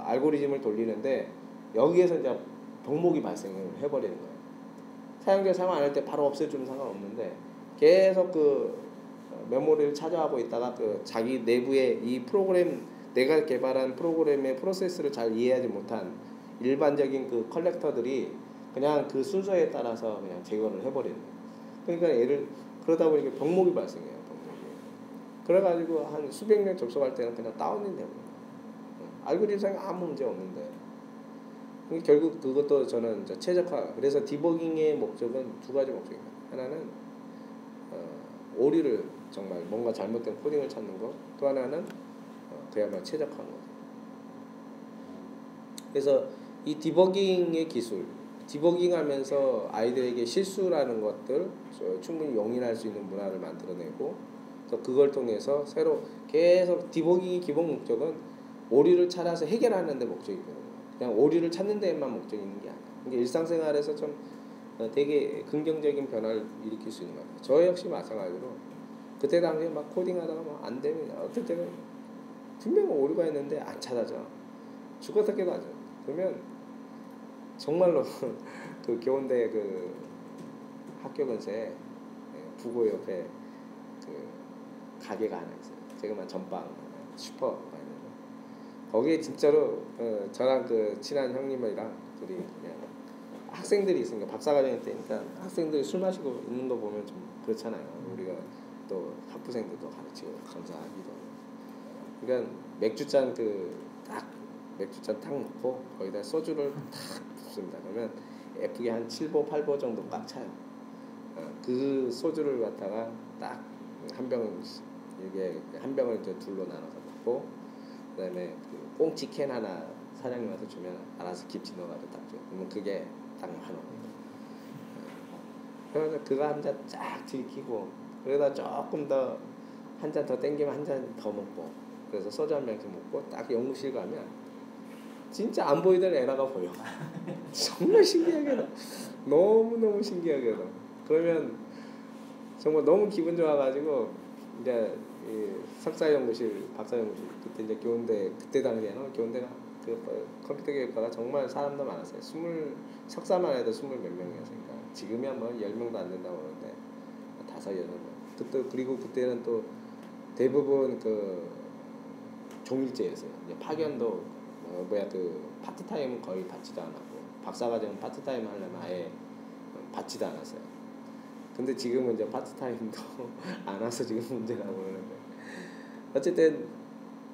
알고리즘을 돌리는데 여기에서 이제 병목이 발생을 해버리는 거예요. 사용자 사용 안 할 때 바로 없애주면 상관없는데 계속 그 메모리를 찾아가고 있다가 그 자기 내부의 이 프로그램 내가 개발한 프로그램의 프로세스를 잘 이해하지 못한 일반적인 그 컬렉터들이 그냥 그 순서에 따라서 그냥 제거를 해버리는 거예요. 그러니까 그러다 보니까 병목이 발생해요. 그래가지고 한 수백 명 접속할 때는 그냥 다운이 되고 알고리즘상 아무 문제 없는데 결국 그것도 저는 이제 최적화. 그래서 디버깅의 목적은 두 가지 목적입니다. 하나는 오류를 정말 뭔가 잘못된 코딩을 찾는 거. 또 하나는 그야말로 최적화한 거. 그래서 이 디버깅의 기술, 디버깅하면서 아이들에게 실수라는 것들 충분히 용인할 수 있는 문화를 만들어내고, 그래서 그걸 통해서 새로 계속 디버깅의 기본 목적은 오류를 찾아서 해결하는 데 목적이거든요. 그냥 오류를 찾는 데에만 목적이 있는 게 아니에요. 그러니까 일상생활에서 좀 되게 긍정적인 변화를 일으킬 수 있는 것 같아요. 저 역시 마찬가지로 그때 당시에 막 코딩하다가 막 안 되면 어떨 때는 분명 오류가 있는데 안 찾아져. 죽었다 깨도 안 찾아. 그러면 정말로 그 교원대 그 학교 근처에 부고 옆에 그 가게가 하나 있어요. 제가만 전방 슈퍼가 있는데 거기에 진짜로 저랑 그 친한 형님이랑 둘이 그냥 학생들이 있으니까 박사과정일 때니까 학생들이 술 마시고 있는 거 보면 좀 그렇잖아요. 우리가 또 학부생들도 가르치고 강사하기도 하고. 그러니까 맥주잔 맥주잔 탁 넣고 거기다 소주를 탁 붓습니다. 그러면 예쁘게 한 7보 8보 정도 꽉 차요. 그 소주를 갖다가 딱 한 병 이게 한 병을 이제 둘로 나눠서 넣고 그다음에 그 꽁치 캔 하나 사장님한테 주면 알아서 김치 넣어가지고 딱 줘. 그러면 그게 딱 10,000원이에요. 그래서 그거 한 잔 쫙 들이키고 그러다 조금 더 한 잔 더 땡기면 한 잔 더 먹고 그래서 소주 한 병씩 먹고 딱 연구실 가면 진짜 안 보이던 에라가 보여. 정말 신기하게 너무너무 신기하게 그러면 정말 너무 기분 좋아가지고 이제 석사 연구실, 박사 연구실 그때 이제 교원대 그때 당시에는 교원대가 그 컴퓨터 교육과가 정말 사람도 많았어요. 석사만 해도 20몇 명이었으니까 지금이야 뭐 10명도 안 된다고 그러는데 5, 6명. 그리고 그때는 또 대부분 그 종일제였어요. 이제 파견도 그 파트타임은 거의 받지도 않았고 박사과정은 파트타임 하려면 아예 받지도 않았어요. 근데 지금은 이제 파트타임도 안 와서 지금 문제라고 그러는데 어쨌든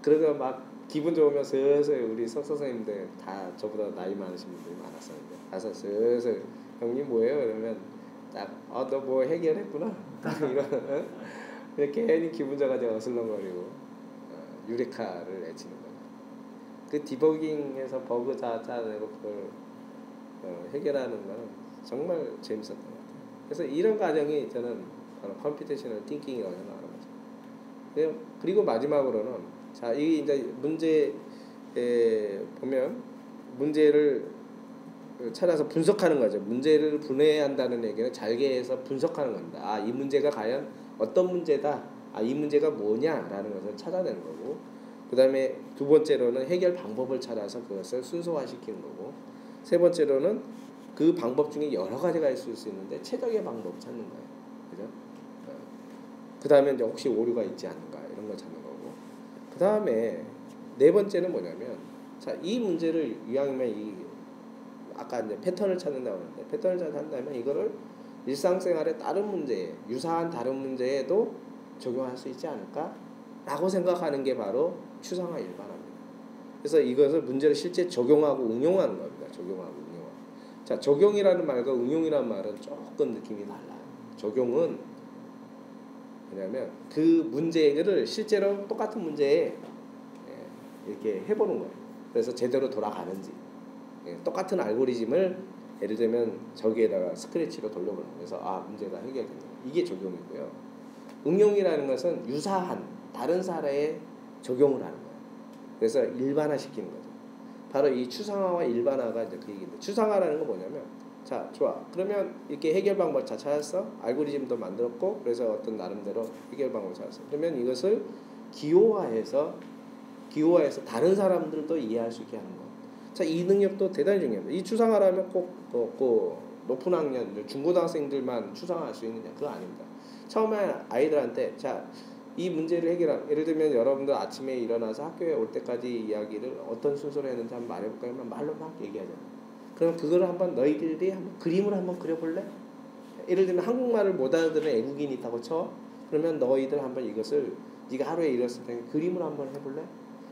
그러고 막 기분 좋으면 슬슬 우리 석사 선생님들 다 저보다 나이 많으신 분들이 많았었는데 가서 슬슬 형님 뭐예요? 그러면 딱 너 뭐 해결했구나 딱 이런 이렇게 괜히 기분 좋아가지고 어슬렁거리고 유레카를 외치는 거죠. 그 디버깅에서 버그 찾아내고 그걸 해결하는 거는 정말 재밌었던 것 같아요. 그래서 이런 과정이 저는 컴퓨테이셔널 띵킹이라고 생각하는 거죠. 그리고 마지막으로는 자, 이 이제 문제에 보면 문제를 찾아서 분석하는 거죠. 문제를 분해한다는 얘기는 잘게해서 분석하는 겁니다. 이 문제가 과연 어떤 문제다. 이 문제가 뭐냐라는 것을 찾아내는 거고, 그 다음에 두 번째로는 해결 방법을 찾아서 그것을 순서화시키는 거고, 세 번째로는 그 방법 중에 여러 가지가 있을 수 있는데 최적의 방법을 찾는 거예요. 그죠? 그 다음에 이제 혹시 오류가 있지 않는가 이런 걸 찾는 거고, 그 다음에 네 번째는 뭐냐면 자, 이 문제를 이왕이면 아까 이제 패턴을 찾는다고 하는데 패턴을 찾는다면 이거를 일상생활의 다른 문제에 유사한 다른 문제에도 적용할 수 있지 않을까? 라고 생각하는 게 바로 추상화 일반화입니다. 그래서 이것을 문제를 실제 적용하고 응용하는 겁니다. 적용하고 응용하고. 자, 적용이라는 말과 응용이라는 말은 조금 느낌이 달라요. 적용은 뭐냐면 그 문제를 실제로 똑같은 문제에 이렇게 해보는 거예요. 그래서 제대로 돌아가는지 똑같은 알고리즘을 예를 들면 저기에다가 스크래치로 돌려보는 거예요. 그래서 아 문제가 해결된다. 이게 적용이고요. 응용이라는 것은 유사한 다른 사례에 적용을 하는 거예요. 그래서 일반화시키는 거죠. 바로 이 추상화와 일반화가 이제 그 얘기인데 추상화라는 건 뭐냐면 자 좋아 그러면 이렇게 해결 방법 다 찾았어 알고리즘도 만들었고 그래서 어떤 나름대로 해결 방법을 찾았어 그러면 이것을 기호화해서 다른 사람들도 이해할 수 있게 하는 거. 자, 이 능력도 대단히 중요합니다. 이 추상화라면 꼭 높은 학년 중고등학생들만 추상화할 수 있느냐 그거 아닙니다. 처음에 아이들한테 자 이 문제를 해결한 예를 들면 여러분들 아침에 일어나서 학교에 올 때까지 이야기를 어떤 순서로 했는지 한번 말해볼까요? 말로 막 얘기하잖아요. 그럼 그걸 한번 너희들이 한번 그림을 한번 그려볼래? 예를 들면 한국말을 못 알아듣는 외국인이 있다고 쳐. 그러면 너희들 한번 이것을 네가 하루에 일었을 때 그림을 한번 해볼래?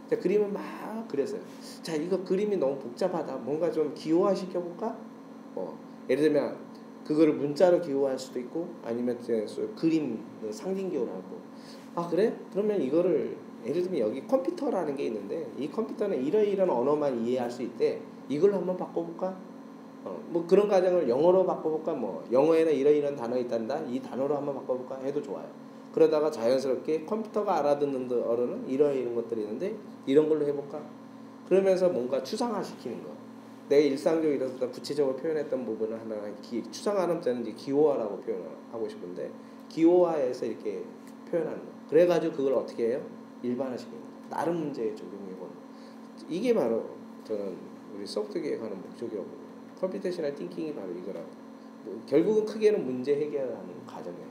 자, 그림을 막 그렸어요. 자, 이거 그림이 너무 복잡하다. 뭔가 좀 기호화 시켜볼까? 예를 들면 그거를 문자로 기호할 수도 있고 아니면 그림 상징 기호를 하고 아 그래? 그러면 이거를 예를 들면 여기 컴퓨터라는 게 있는데 이 컴퓨터는 이런 언어만 이해할 수 있대. 이걸 한번 바꿔볼까? 뭐 그런 과정을 영어로 바꿔볼까? 뭐 영어에는 이런 단어 있단다. 이 단어로 한번 바꿔볼까? 해도 좋아요. 그러다가 자연스럽게 컴퓨터가 알아듣는 언어는 이런 것들이 있는데 이런 걸로 해볼까? 그러면서 뭔가 추상화시키는 거. 내 일상적으로 일어났던 구체적으로 표현했던 부분을 하나가 추상화는 저는 이제 기호화라고 표현하고 싶은데 기호화해서 이렇게 표현하는 거. 그래가지고 그걸 어떻게 해요? 일반화시키는 거. 다른 문제에 적용해보는 거. 이게 바로 저는 우리 소프트 기획하는 목적이라고 컴퓨테이셔널 띵킹이 바로 이거라고. 결국은 크게는 문제 해결하는 과정이에요.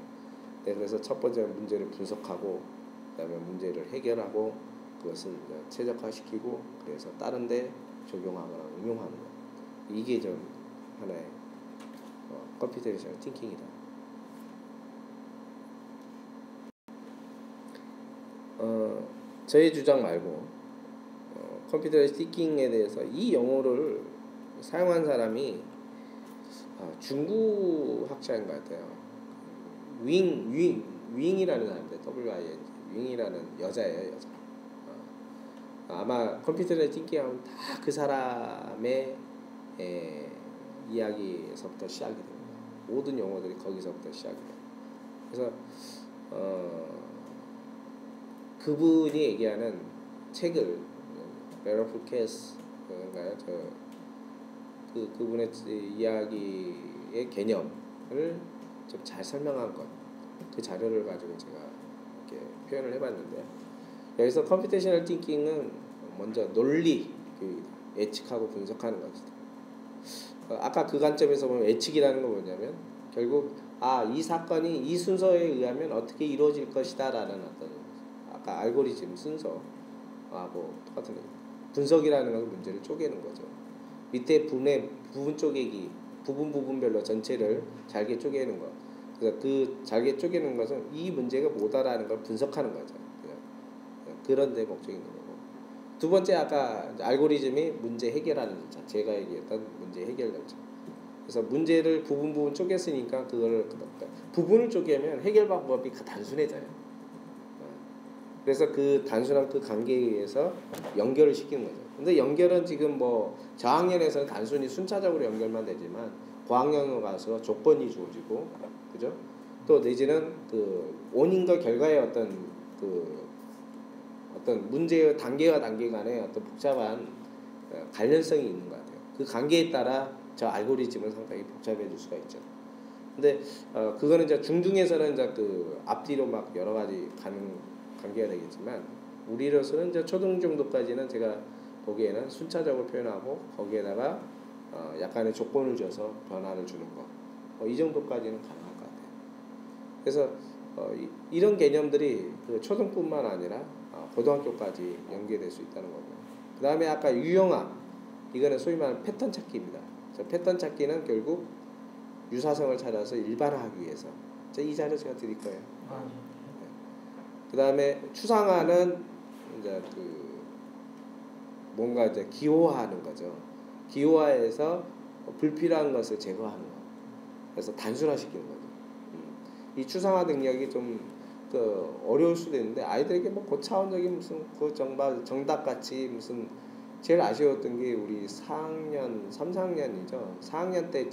네, 그래서 첫 번째 문제를 분석하고 그다음에 문제를 해결하고 그것을 최적화시키고 그래서 다른 데 적용하거나 응용하는 거. 이게 좀 하나의 컴퓨테이셔널 띵킹이다. 저의 주장 말고 컴퓨테이셔널 띵킹에 대해서 이 용어를 사용한 사람이 중국 학자인 것 같아요. 윙이라는 사람인데 WING 윙이라는 여자예요. 여자. 아마 컴퓨터를 띵킹하면 다 그 사람의 이야기에서부터 시작이 됩니다. 모든 용어들이 거기서부터 시작이 돼요. 그래서 그분이 얘기하는 책을 베러풀 캐스인가요? 그분의 이야기의 개념을 좀 잘 설명한 것, 그 자료를 가지고 제가 이렇게 표현을 해봤는데 여기서 컴퓨테이셔널 띵킹은 먼저 논리 교육이다. 예측하고 분석하는 것이다. 아까 그 관점에서 보면 예측이라는 건 뭐냐면 결국 이 사건이 이 순서에 의하면 어떻게 이루어질 것이다 라는 어떤 아까 알고리즘 순서하고 똑같은 거예요. 분석이라는 건 문제를 쪼개는 거죠. 밑에 부분 쪼개기 부분별로 전체를 잘게 쪼개는 것. 그래서 그 잘게 쪼개는 것은 이 문제가 뭐다라는 걸 분석하는 거죠. 그런 데 목적이 있는 거고. 두 번째 아까 알고리즘이 문제 해결하는 절차. 제가 얘기했던 문제 해결 절차. 그래서 문제를 부분 쪼갰으니까 그걸 부분을 쪼개면 해결 방법이 단순해져요. 그래서 그 단순한 그 관계에 의해서 연결을 시키는 거죠. 근데 연결은 지금 뭐 저학년에서는 단순히 순차적으로 연결만 되지만 고학년으로 가서 조건이 주어지고 그죠? 또 내지는 그 원인과 결과의 어떤 문제의 단계와 단계 간의 어떤 복잡한 관련성이 있는 것 같아요. 그 관계에 따라 저 알고리즘은 상당히 복잡해질 수가 있죠. 근데 그거는 이제 중등에서는 이제 그 앞뒤로 막 여러 가지 가는 관계가 되겠지만 우리로서는 이제 초등 정도까지는 제가 보기에는 순차적으로 표현하고 거기에다가 약간의 조건을 줘서 변화를 주는 거. 이 정도까지는 가능할 것 같아요. 그래서 이런 개념들이 그 초등뿐만 아니라 고등학교까지 연계될 수 있다는 거고. 그 다음에 아까 유형화. 이거는 소위 말하는 패턴 찾기입니다. 패턴 찾기는 결국 유사성을 찾아서 일반화하기 위해서. 이 자료 제가 드릴 거예요. 그 다음에 추상화는 이제 뭔가 이제 기호화하는 거죠. 기호화해서 불필요한 것을 제거하는 거. 그래서 단순화시키는 거죠. 이 추상화 능력이 좀 어려울 수도 있는데 아이들에게 뭐 고차원적인 무슨 그 정답같이 무슨 제일 아쉬웠던 게 우리 4학년, 3, 4학년이죠. 4학년 때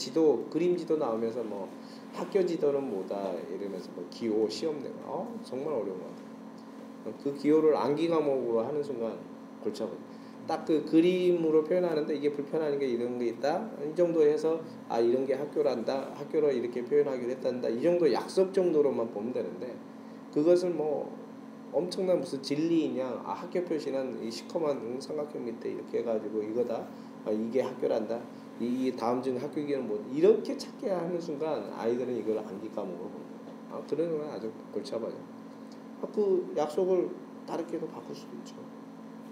그림 지도 나오면서 뭐 학교 지도는 뭐다 이러면서 뭐 기호 시험 내고 정말 어려운 것 같아요. 그 기호를 암기 과목으로 하는 순간 골치 아파요. 딱 그 그림으로 표현하는데 이게 불편한 게 이런 게 있다. 이 정도 해서 이런 게 학교란다. 학교로 이렇게 표현하기로 했단다. 이 정도 약속 정도로만 보면 되는데 그것을 뭐 엄청난 무슨 진리이냐 학교 표시는 이 시커먼 삼각형 밑에 이렇게 해가지고 이거다 이게 학교란다 이 다음 주는 학교기는 뭐 이렇게 찾게 하는 순간 아이들은 이걸 암기 과목으로 보는 거예요. 그러는 건 아주 골치 아파요. 그 약속을 다르게도 바꿀 수도 있죠.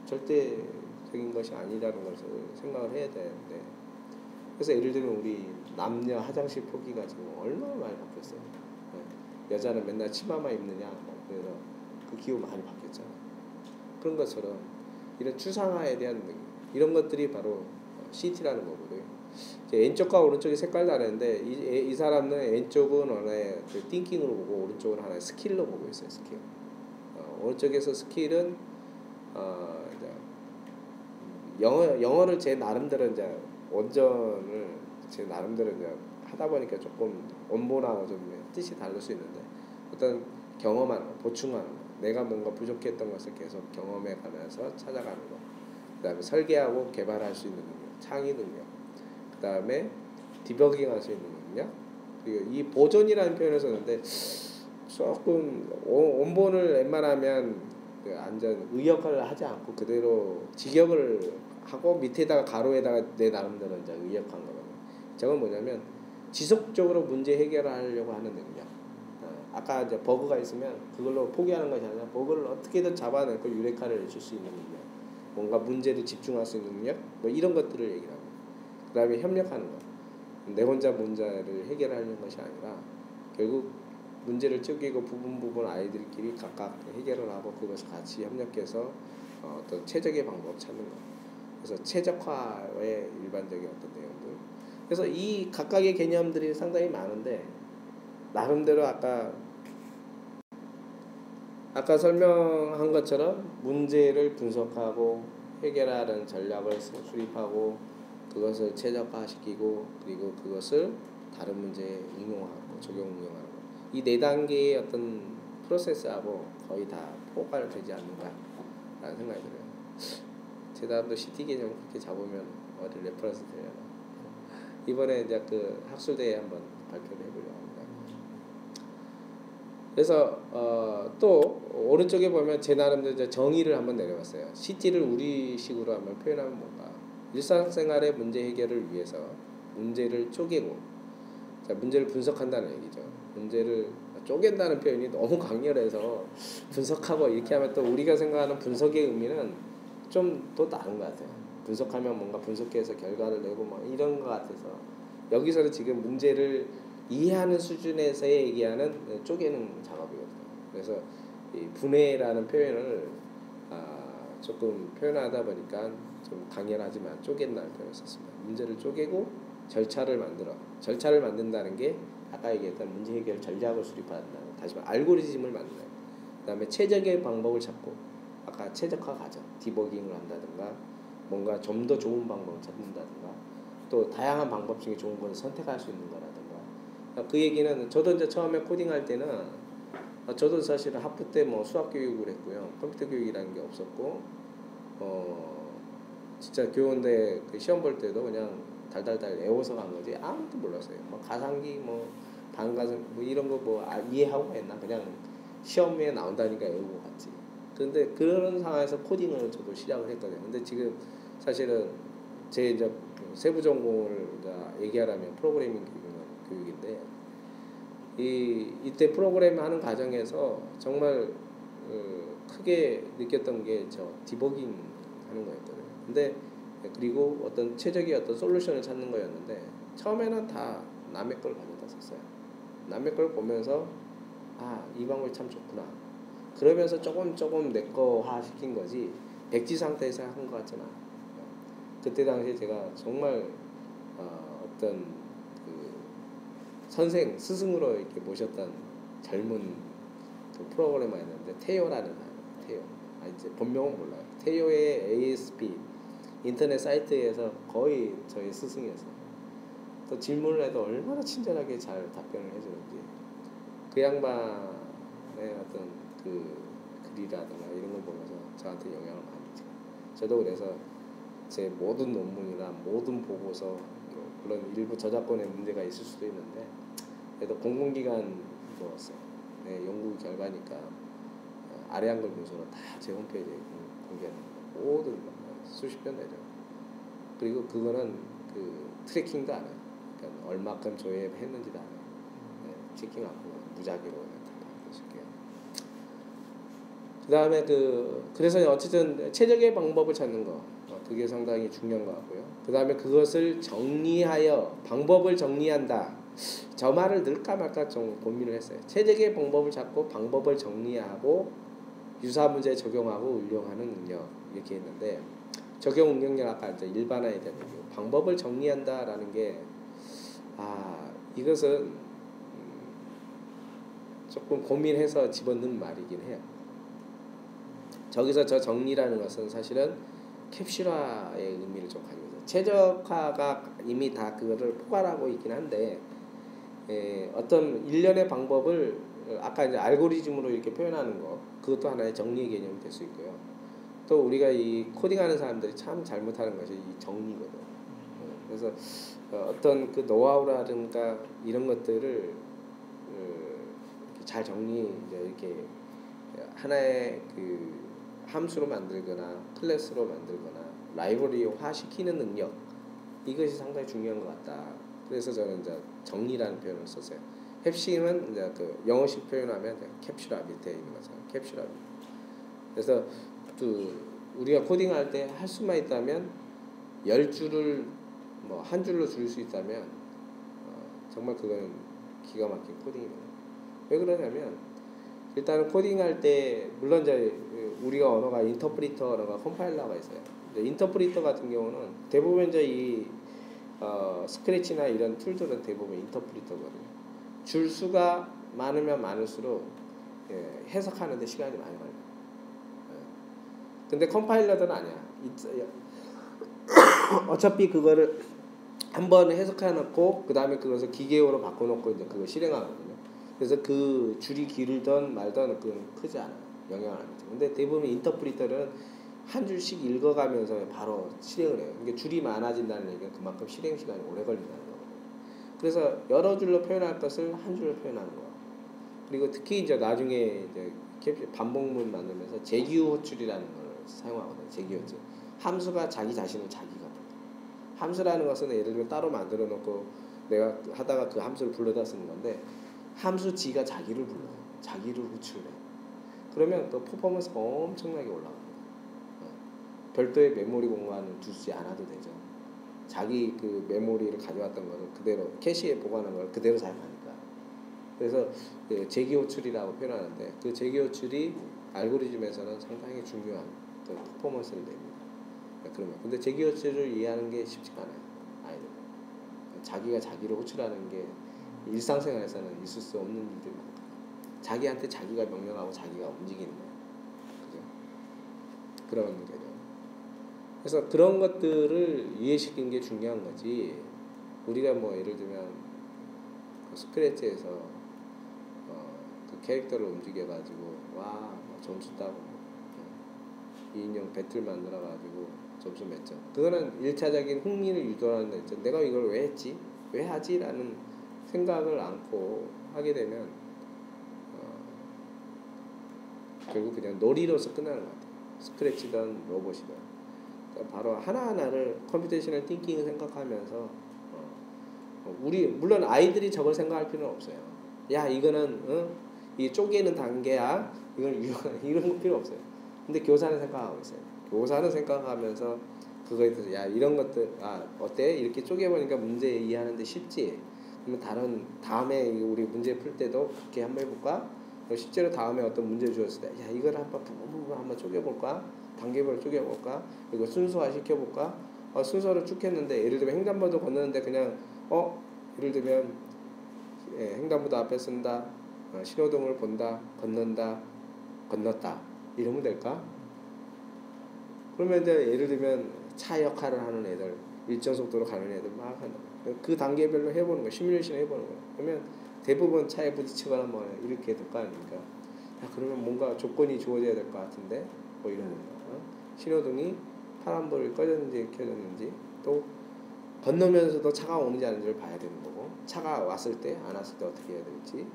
절대적인 것이 아니라는 것을 생각을 해야 되는데 그래서 예를 들면 우리 남녀 화장실 표기가 지금 얼마나 많이 바뀌었어요. 여자는 맨날 치마만 입느냐 그래서 그 기호 많이 바뀌었잖아요. 그런 것처럼 이런 추상화에 대한 이런 것들이 바로 CT라는 거거든요. 이제 왼쪽과 오른쪽이 색깔 다르는데 이 사람은 왼쪽은 하나의 띵킹으로 보고 오른쪽은 하나의 스킬로 보고 있어요. 스킬. 오른쪽에서 스킬은 이제 영어를 제 나름대로 이제 원전을 제 나름대로 이제 하다 보니까 조금 원본하고 좀 뜻이 다를 수 있는데 어떤 경험하는 거, 보충하는 거, 내가 뭔가 부족했던 것을 계속 경험해 가면서 찾아가는 거, 그 다음에 설계하고 개발할 수 있는 능력, 창의 능력, 그 다음에 디버깅할 수 있는 능력, 그리고 이 보존이라는 표현을 썼는데 조금 원본을 웬만하면 완전 의역을 하지 않고 그대로 직역을 하고 밑에다가 가로에다가 내 나름대로 이제 의역한 거거든요. 저건 뭐냐면 지속적으로 문제 해결하려고 하는 능력. 아까 이제 버그가 있으면 그걸로 포기하는 것이 아니라 버그를 어떻게든 잡아내고 유레카를 내줄 수 있는 능력, 뭔가 문제를 집중할 수 있는 능력, 뭐 이런 것들을 얘기를 합니다. 그 다음에 협력하는 것. 내 혼자 문제를 해결하는 것이 아니라 결국 문제를 쪼개고 부분 아이들끼리 각각 해결을 하고 그것을 같이 협력해서 어떤 최적의 방법을 찾는 것. 그래서 최적화의 일반적인 어떤 내용들. 그래서 이 각각의 개념들이 상당히 많은데 나름대로 아까 설명한 것처럼 문제를 분석하고 해결하는 전략을 수립하고 그것을 최적화시키고 그리고 그것을 다른 문제에 응용하고 적용하는 거. 이 네 단계의 어떤 프로세스하고 거의 다 포괄되지 않는가라는 생각이 들어요. 제 다음도 CT 개념 그렇게 잡으면 어디 레퍼런스 되려나. 이번에 이제 그 학술대회 한번 발표를 해보려고 합니다. 그래서 또 오른쪽에 보면 제 나름대로 이제 정의를 한번 내려봤어요. CT를 우리식으로 한번 표현하면 뭔가 일상생활의 문제 해결을 위해서 문제를 쪼개고 문제를 분석한다는 얘기죠. 문제를 쪼갠다는 표현이 너무 강렬해서 분석하고 이렇게 하면 또 우리가 생각하는 분석의 의미는 좀 또 다른 것 같아요. 분석하면 뭔가 분석해서 결과를 내고 뭐 이런 것 같아서 여기서는 지금 문제를 이해하는 수준에서의 얘기하는 쪼개는 작업이거든요. 그래서 이 분해라는 표현을 조금 표현하다 보니까 좀 강렬하지만 쪼갠다는 표현을 썼습니다. 문제를 쪼개고 절차를 만든다는 게 아까 얘기했던 문제 해결 전략을 수립한다는, 다시 말해 알고리즘을 만든다. 그 다음에 최적의 방법을 찾고 아까 최적화 과정, 디버깅을 한다든가 뭔가 좀 더 좋은 방법을 찾는다든가 또 다양한 방법 중에 좋은 것을 선택할 수 있는 거라든가. 그 얘기는 저도 이제 처음에 코딩할 때는 저도 사실은 학부 때 뭐 수학 교육을 했고요. 컴퓨터 교육이라는 게 없었고 진짜 교원대 그 시험 볼 때도 그냥 달달달 외워서 간 거지 아무것도 몰랐어요. 뭐 가상기 뭐 반가상 뭐 이런 거 뭐 이해하고 했나 그냥 시험에 나온다니까 외우고 갔지. 그런데 그런 상황에서 코딩을 저도 시작을 했거든요. 근데 지금 사실은 제 이제 세부 전공을 얘기하라면 프로그래밍 교육인데 이때 프로그램 하는 과정에서 정말 크게 느꼈던 게 저 디버깅 하는 거였거든요. 근데 그리고 어떤 최적의 어떤 솔루션을 찾는 거였는데 처음에는 다 남의 걸 가져다 썼어요. 남의 걸 보면서 이 방법이 참 좋구나. 그러면서 조금 내 거화 시킨 거지 백지 상태에서 한 것 같지는 않아요. 그때 당시에 제가 정말 어떤 그 선생 스승으로 이렇게 모셨던 젊은 그 프로그래머였는데 테요라는 사람, 테요. 이제 본명은 몰라요. 테요의 ASP 인터넷 사이트에서 거의 저희 스승이었어요. 또 질문을 해도 얼마나 친절하게 잘 답변을 해주는지 그 양반의 어떤 그 글이라든가 이런 걸 보면서 저한테 영향을 많이 줘요. 저도 그래서 제 모든 논문이나 모든 보고서 물론 일부 저작권에 문제가 있을 수도 있는데 그래도 공공기관 네, 연구 결과니까 아래 한글 문서로 다 제 홈페이지에 공개합니다. 모든 수십 편 되죠. 그리고 그거는 그 트래킹도 안 해요. 그러니까 얼마큼 조회했는지도 안 해요. 네, 체킹하고 무작위로 다 받으실게요. 그 다음에 그래서 어쨌든 최적의 방법을 찾는 거 그게 상당히 중요한 것 같고요. 그 다음에 그것을 정리하여 방법을 정리한다. 저 말을 넣을까 말까 좀 고민을 했어요. 최적의 방법을 찾고 방법을 정리하고 유사 문제에 적용하고 응용하는 능력 이렇게 했는데 적용 응용력 아까 이제 일반화에 대한 얘기고 방법을 정리한다라는 게 이것은 조금 고민해서 집어넣은 말이긴 해요. 저기서 저 정리라는 것은 사실은 캡슐화의 의미를 좀 가지고 있어요. 최적화가 이미 다 그거를 포괄하고 있긴 한데 어떤 일련의 방법을 아까 이제 알고리즘으로 이렇게 표현하는 거 그것도 하나의 정리의 개념이 될 수 있고요. 또 우리가 이 코딩하는 사람들이 참 잘못하는 것이 이 정리거든. 그래서 어떤 그 노하우라든가 이런 것들을 잘 정리 이렇게 하나의 그 함수로 만들거나 클래스로 만들거나 라이브러리화 시키는 능력 이것이 상당히 중요한 것 같다. 그래서 저는 이제 정리라는 표현을 썼어요. 핵심은 이제 그 영어식 표현하면 캡슐화 밑에 있는 거잖아요. 캡슐화. 그래서 우리가 코딩할 때 할 수만 있다면 10줄을 한 줄로 줄일 수 있다면 정말 그거는 기가 막힌 코딩이에요. 왜 그러냐면 일단은 코딩할 때 물론 이제 우리가 언어가 인터프리터 언어가 컴파일러가 있어요. 인터프리터 같은 경우는 대부분 이제 이 스크래치나 이런 툴들은 대부분 인터프리터거든요. 줄 수가 많으면 많을수록 해석하는 데 시간이 많이 걸려요. 근데 컴파일러들은 아니야. 어차피 그거를 한번 해석해놓고 그 다음에 그것을 기계어로 바꿔놓고 이제 그걸 실행하거든요. 그래서 그 줄이 길든 말든 그건 크지 않아요. 영향을 안 미쳐요. 근데 대부분 인터프리터는 한 줄씩 읽어가면서 바로 실행을 해요. 그러니까 줄이 많아진다는 얘기는 그만큼 실행 시간이 오래 걸린다는 거거든요. 그래서 여러 줄로 표현할 것을 한 줄로 표현하는 거예요. 그리고 특히 이제 나중에 이제 반복문 만들면서 재기후 호출이라는 걸 사용하거든요. 재기후 호출. 함수가 자기 자신을 자기가 불러. 함수라는 것은 예를 들면 따로 만들어 놓고 내가 하다가 그 함수를 불러다 쓰는 건데 함수 지가 자기를 불러요. 자기를 호출해. 그러면 그 퍼포먼스가 엄청나게 올라갑니다. 별도의 메모리 공간을 두지 않아도 되죠. 자기 그 메모리를 가져왔던 거를 그대로 캐시에 보관한 걸 그대로 사용하니까. 그래서 재기 호출이라고 표현하는데 그 재기 호출이 알고리즘에서는 상당히 중요한 그 퍼포먼스를 냅니다. 그러면 근데 재기 호출을 이해하는 게 쉽지가 않아요. 아이들. 자기가 자기를 호출하는 게 일상생활에서는 있을 수 없는 일들이 많다. 자기한테 자기가 명령하고 자기가 움직이는 거예요. 그죠? 그런 거죠. 그래서 그런 것들을 이해시키는 게 중요한 거지. 우리가 예를 들면 그 스크래치에서 그 캐릭터를 움직여가지고 점수 따고 2인용 배틀 만들어가지고 점수 몇 점. 그거는 1차적인 흥미를 유도하는 데 있죠. 내가 이걸 왜 했지? 왜 하지? 라는 생각을 않고 하게 되면 결국 그냥 놀이로서 끝나는 것 같아요. 스크래치든 로봇이든. 그러니까 바로 하나하나를 컴퓨테이셔널 띵킹을 생각하면서 우리 물론 아이들이 저걸 생각할 필요는 없어요. 야 이거는 이 쪼개는 단계야. 이건 이런 거 필요 없어요. 근데 교사는 생각하고 있어요. 교사는 생각하면서 그거에 대해서 야 이런 것들 어때? 이렇게 쪼개보니까 문제 이해하는데 쉽지? 그러면 다음에 우리 문제 풀 때도 그렇게 한번 해볼까? 실제로 다음에 어떤 문제 주었을 때 야 이걸 한번 쪼개볼까? 단계별로 쪼개볼까? 이거 순서화 시켜볼까? 순서를 쭉 했는데 예를 들면 횡단보도 건너는데 그냥 예를 들면 횡단보도 앞에 쓴다, 신호등을 본다, 건넌다, 건넜다 이러면 될까? 그러면 이제 예를 들면 차 역할을 하는 애들, 일정 속도로 가는 애들 막 한다. 그 단계별로 해보는 거야. 시뮬레이션 해보는 거야. 그러면 대부분 차에 부딪히거나 뭐 이렇게 될 거 아닙니까? 그러면 뭔가 조건이 주어져야 될 것 같은데 뭐 이런 거. 신호등이 파란불이 꺼졌는지 켜졌는지, 또 건너면서도 차가 오는지 아닌지를 봐야 되는 거고, 차가 왔을 때 안 왔을 때 어떻게 해야 될지,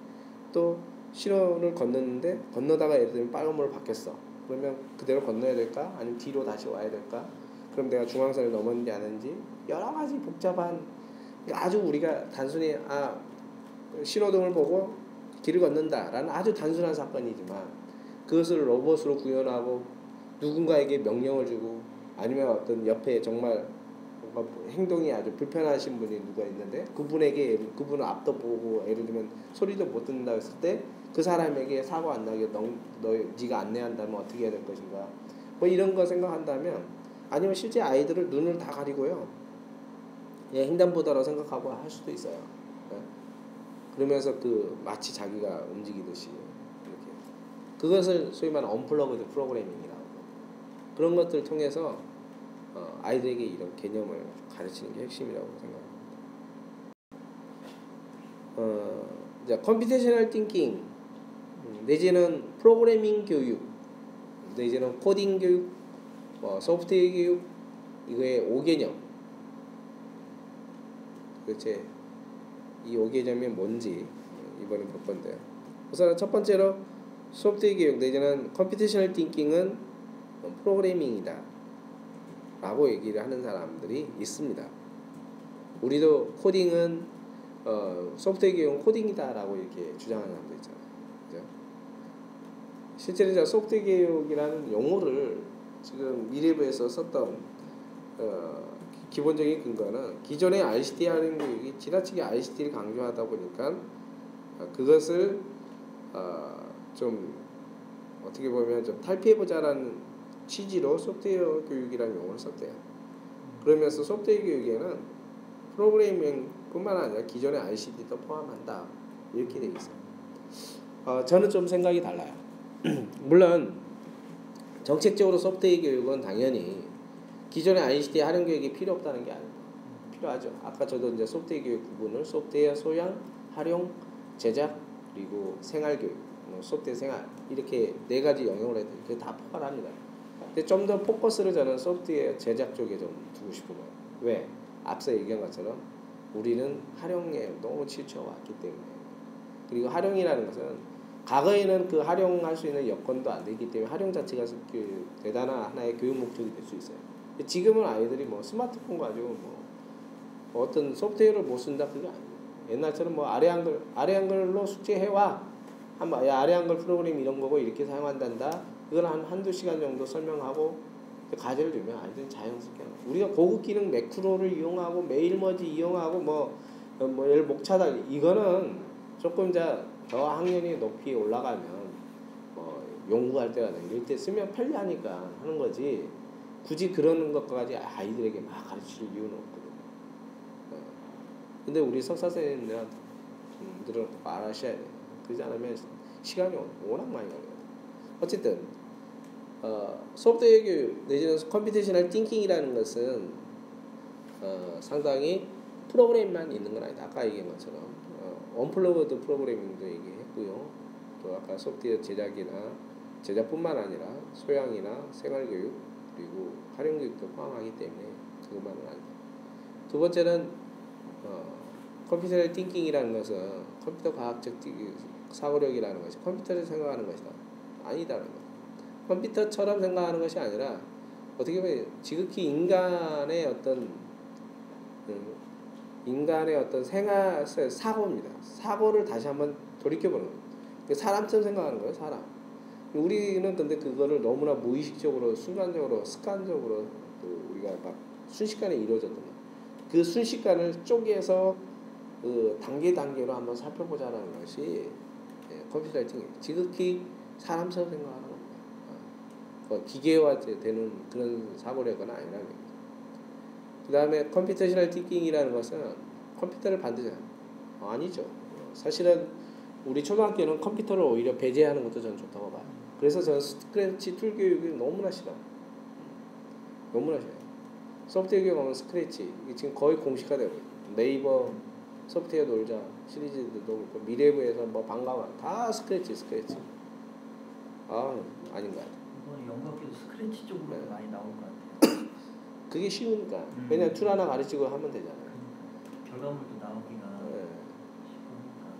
또 신호를 건넜는데 건너다가 예를 들면 빨간불로 바뀌었어. 그러면 그대로 건너야 될까? 아니면 뒤로 다시 와야 될까? 그럼 내가 중앙선을 넘었는지 안 했는지 여러 가지 복잡한, 아주 우리가 단순히 신호등을 보고 길을 걷는다라는 아주 단순한 사건이지만 그것을 로봇으로 구현하고 누군가에게 명령을 주고, 아니면 어떤 옆에 정말 뭔가 행동이 아주 불편하신 분이 누가 있는데 그분에게, 그분은 앞도 보고 예를 들면 소리도 못 듣는다 했을 때 그 사람에게 사고 안 나게 네가 안내한다면 어떻게 해야 될 것인가, 뭐 이런 거 생각한다면, 아니면 실제 아이들을 눈을 다 가리고요 횡단보도라고 생각하고 할 수도 있어요. 그러면서 마치 자기가 움직이듯이 이렇게, 그것을 소위 말하는 언플러그드 프로그래밍이라고, 그런 것들을 통해서 아이들에게 이런 개념을 가르치는 게 핵심이라고 생각합니다. 이제 컴퓨테이셔널 띵킹, 내지는 프로그래밍 교육, 내지는 코딩 교육, 소프트웨어 교육, 이거의 5개념. 도대체 이 5개념이 뭔지 이번에 볼 건데요. 우선 첫 번째로 소프트웨어 교육 내지는 컴퓨테이셔널 띵킹은 프로그래밍이다 라고 얘기를 하는 사람들이 있습니다. 우리도 코딩은 소프트웨어 교육은 코딩이다 라고 이렇게 주장하는 사람도 있잖아요. 그죠? 실제로 소프트웨어 교육이라는 용어를 지금 미래부에서 썼던 기본적인 근거는 기존의 ICT 하는 교육이 지나치게 ICT를 강조하다 보니까 그것을 좀 어떻게 보면 좀 탈피해보자라는 취지로 소프트웨어 교육이라는 용어를 썼대요. 그러면서 소프트웨어 교육에는 프로그래밍뿐만 아니라 기존의 ICT도 포함한다 이렇게 되어 있어요. 저는 좀 생각이 달라요. 물론 정책적으로 소프트웨어 교육은 당연히 기존의 ICT 활용 교육이 필요 없다는 게 아니고 필요하죠. 아까 저도 이제 소프트웨어 교육 구분을 소프트웨어 소양, 활용, 제작, 그리고 생활 교육, 소프트웨어 생활 이렇게 4가지 영역을 해도 그게 다 포괄합니다. 근데 좀 더 포커스를 저는 소프트웨어 제작 쪽에 좀 두고 싶은 거예요. 왜? 앞서 얘기한 것처럼 우리는 활용에 너무 치우쳐왔기 때문에. 그리고 활용이라는 것은 과거에는 그 활용할 수 있는 여건도 안 되기 때문에 활용 자체가 대단한 하나의 교육 목적이 될 수 있어요. 지금은 아이들이 뭐 스마트폰 가지고 뭐 어떤 소프트웨어를 못 쓴다 그게 아니에요. 옛날처럼 뭐 아래 한글로 숙제해와 한번 아래 한글 프로그램 이런 거고 이렇게 사용한단다. 그걸 한두 시간 정도 설명하고 과제를 주면 아이들이 자연스럽게 하는 거예요. 우리가 고급 기능 매크로를 이용하고 메일머지 이용하고 뭐 예를 목차단 이거는 조금 더 학년이 높이 올라가면 연구할 때가 이럴 때 쓰면 편리하니까 하는 거지, 굳이 그러는 것까지 아이들에게 막 가르칠 이유는 없거든요. 근데 우리 석사 선생님들은 알아셔야 돼요. 그러지 않으면 시간이 워낙 많이 걸려요. 어쨌든 소프트웨어 교육 내지는 컴퓨테이셔널 띵킹이라는 것은 상당히 프로그램만 있는 건 아니다. 아까 얘기한 것처럼 언플러그드 프로그래밍도 얘기했고요. 또 아까 소프트웨어 제작뿐만 아니라 소양이나 생활교육 그리고 활용교육도 포함하기 때문에 그것만은 아니다. 두 번째는 컴퓨터 띵킹이라는 것은 컴퓨터 과학적 사고력이라는 것이 컴퓨터를 생각하는 것이다. 아니다라는 것. 컴퓨터처럼 생각하는 것이 아니라 어떻게 보면 지극히 인간의 어떤 생활 사고입니다. 사고를 다시 한번 돌이켜보는 거예요. 사람처럼 생각하는 거예요. 사람. 우리는 근데 그거를 너무나 무의식적으로 순간적으로 습관적으로 또 우리가 막 순식간에 이루어졌던 거예요. 그 순식간을 쪼개서 단계로 한번 살펴보자라는 것이 컴퓨터 띵킹. 지극히 사람처럼 생각하는 겁니다. 기계화되는 그런 사고력은 아니라는 겁니다. 그 다음에 컴퓨테이셔널 띵킹이라는 것은 컴퓨터를 반드시 아니죠. 사실은 우리 초등학교는 컴퓨터를 오히려 배제하는 것도 저는 좋다고 봐요. 그래서 저는 스크래치 툴 교육이 너무나 싫어. 너무나 싫어요. 소프트웨어 교육하면 스크래치 이게 지금 거의 공식화되고 있어요. 네이버 소프트웨어 놀자 시리즈도 그렇고 미래부에서 뭐 방과후 다 스크래치. 아닌 것 같아요. 이번에 연극교도 스크래치 쪽으로 네. 많이 나올 것 같아요. 그게 쉬우니까. 왜냐면 툴 하나 가르치고 하면 되잖아요. 결과물도 나오기가 네. 쉽으니까.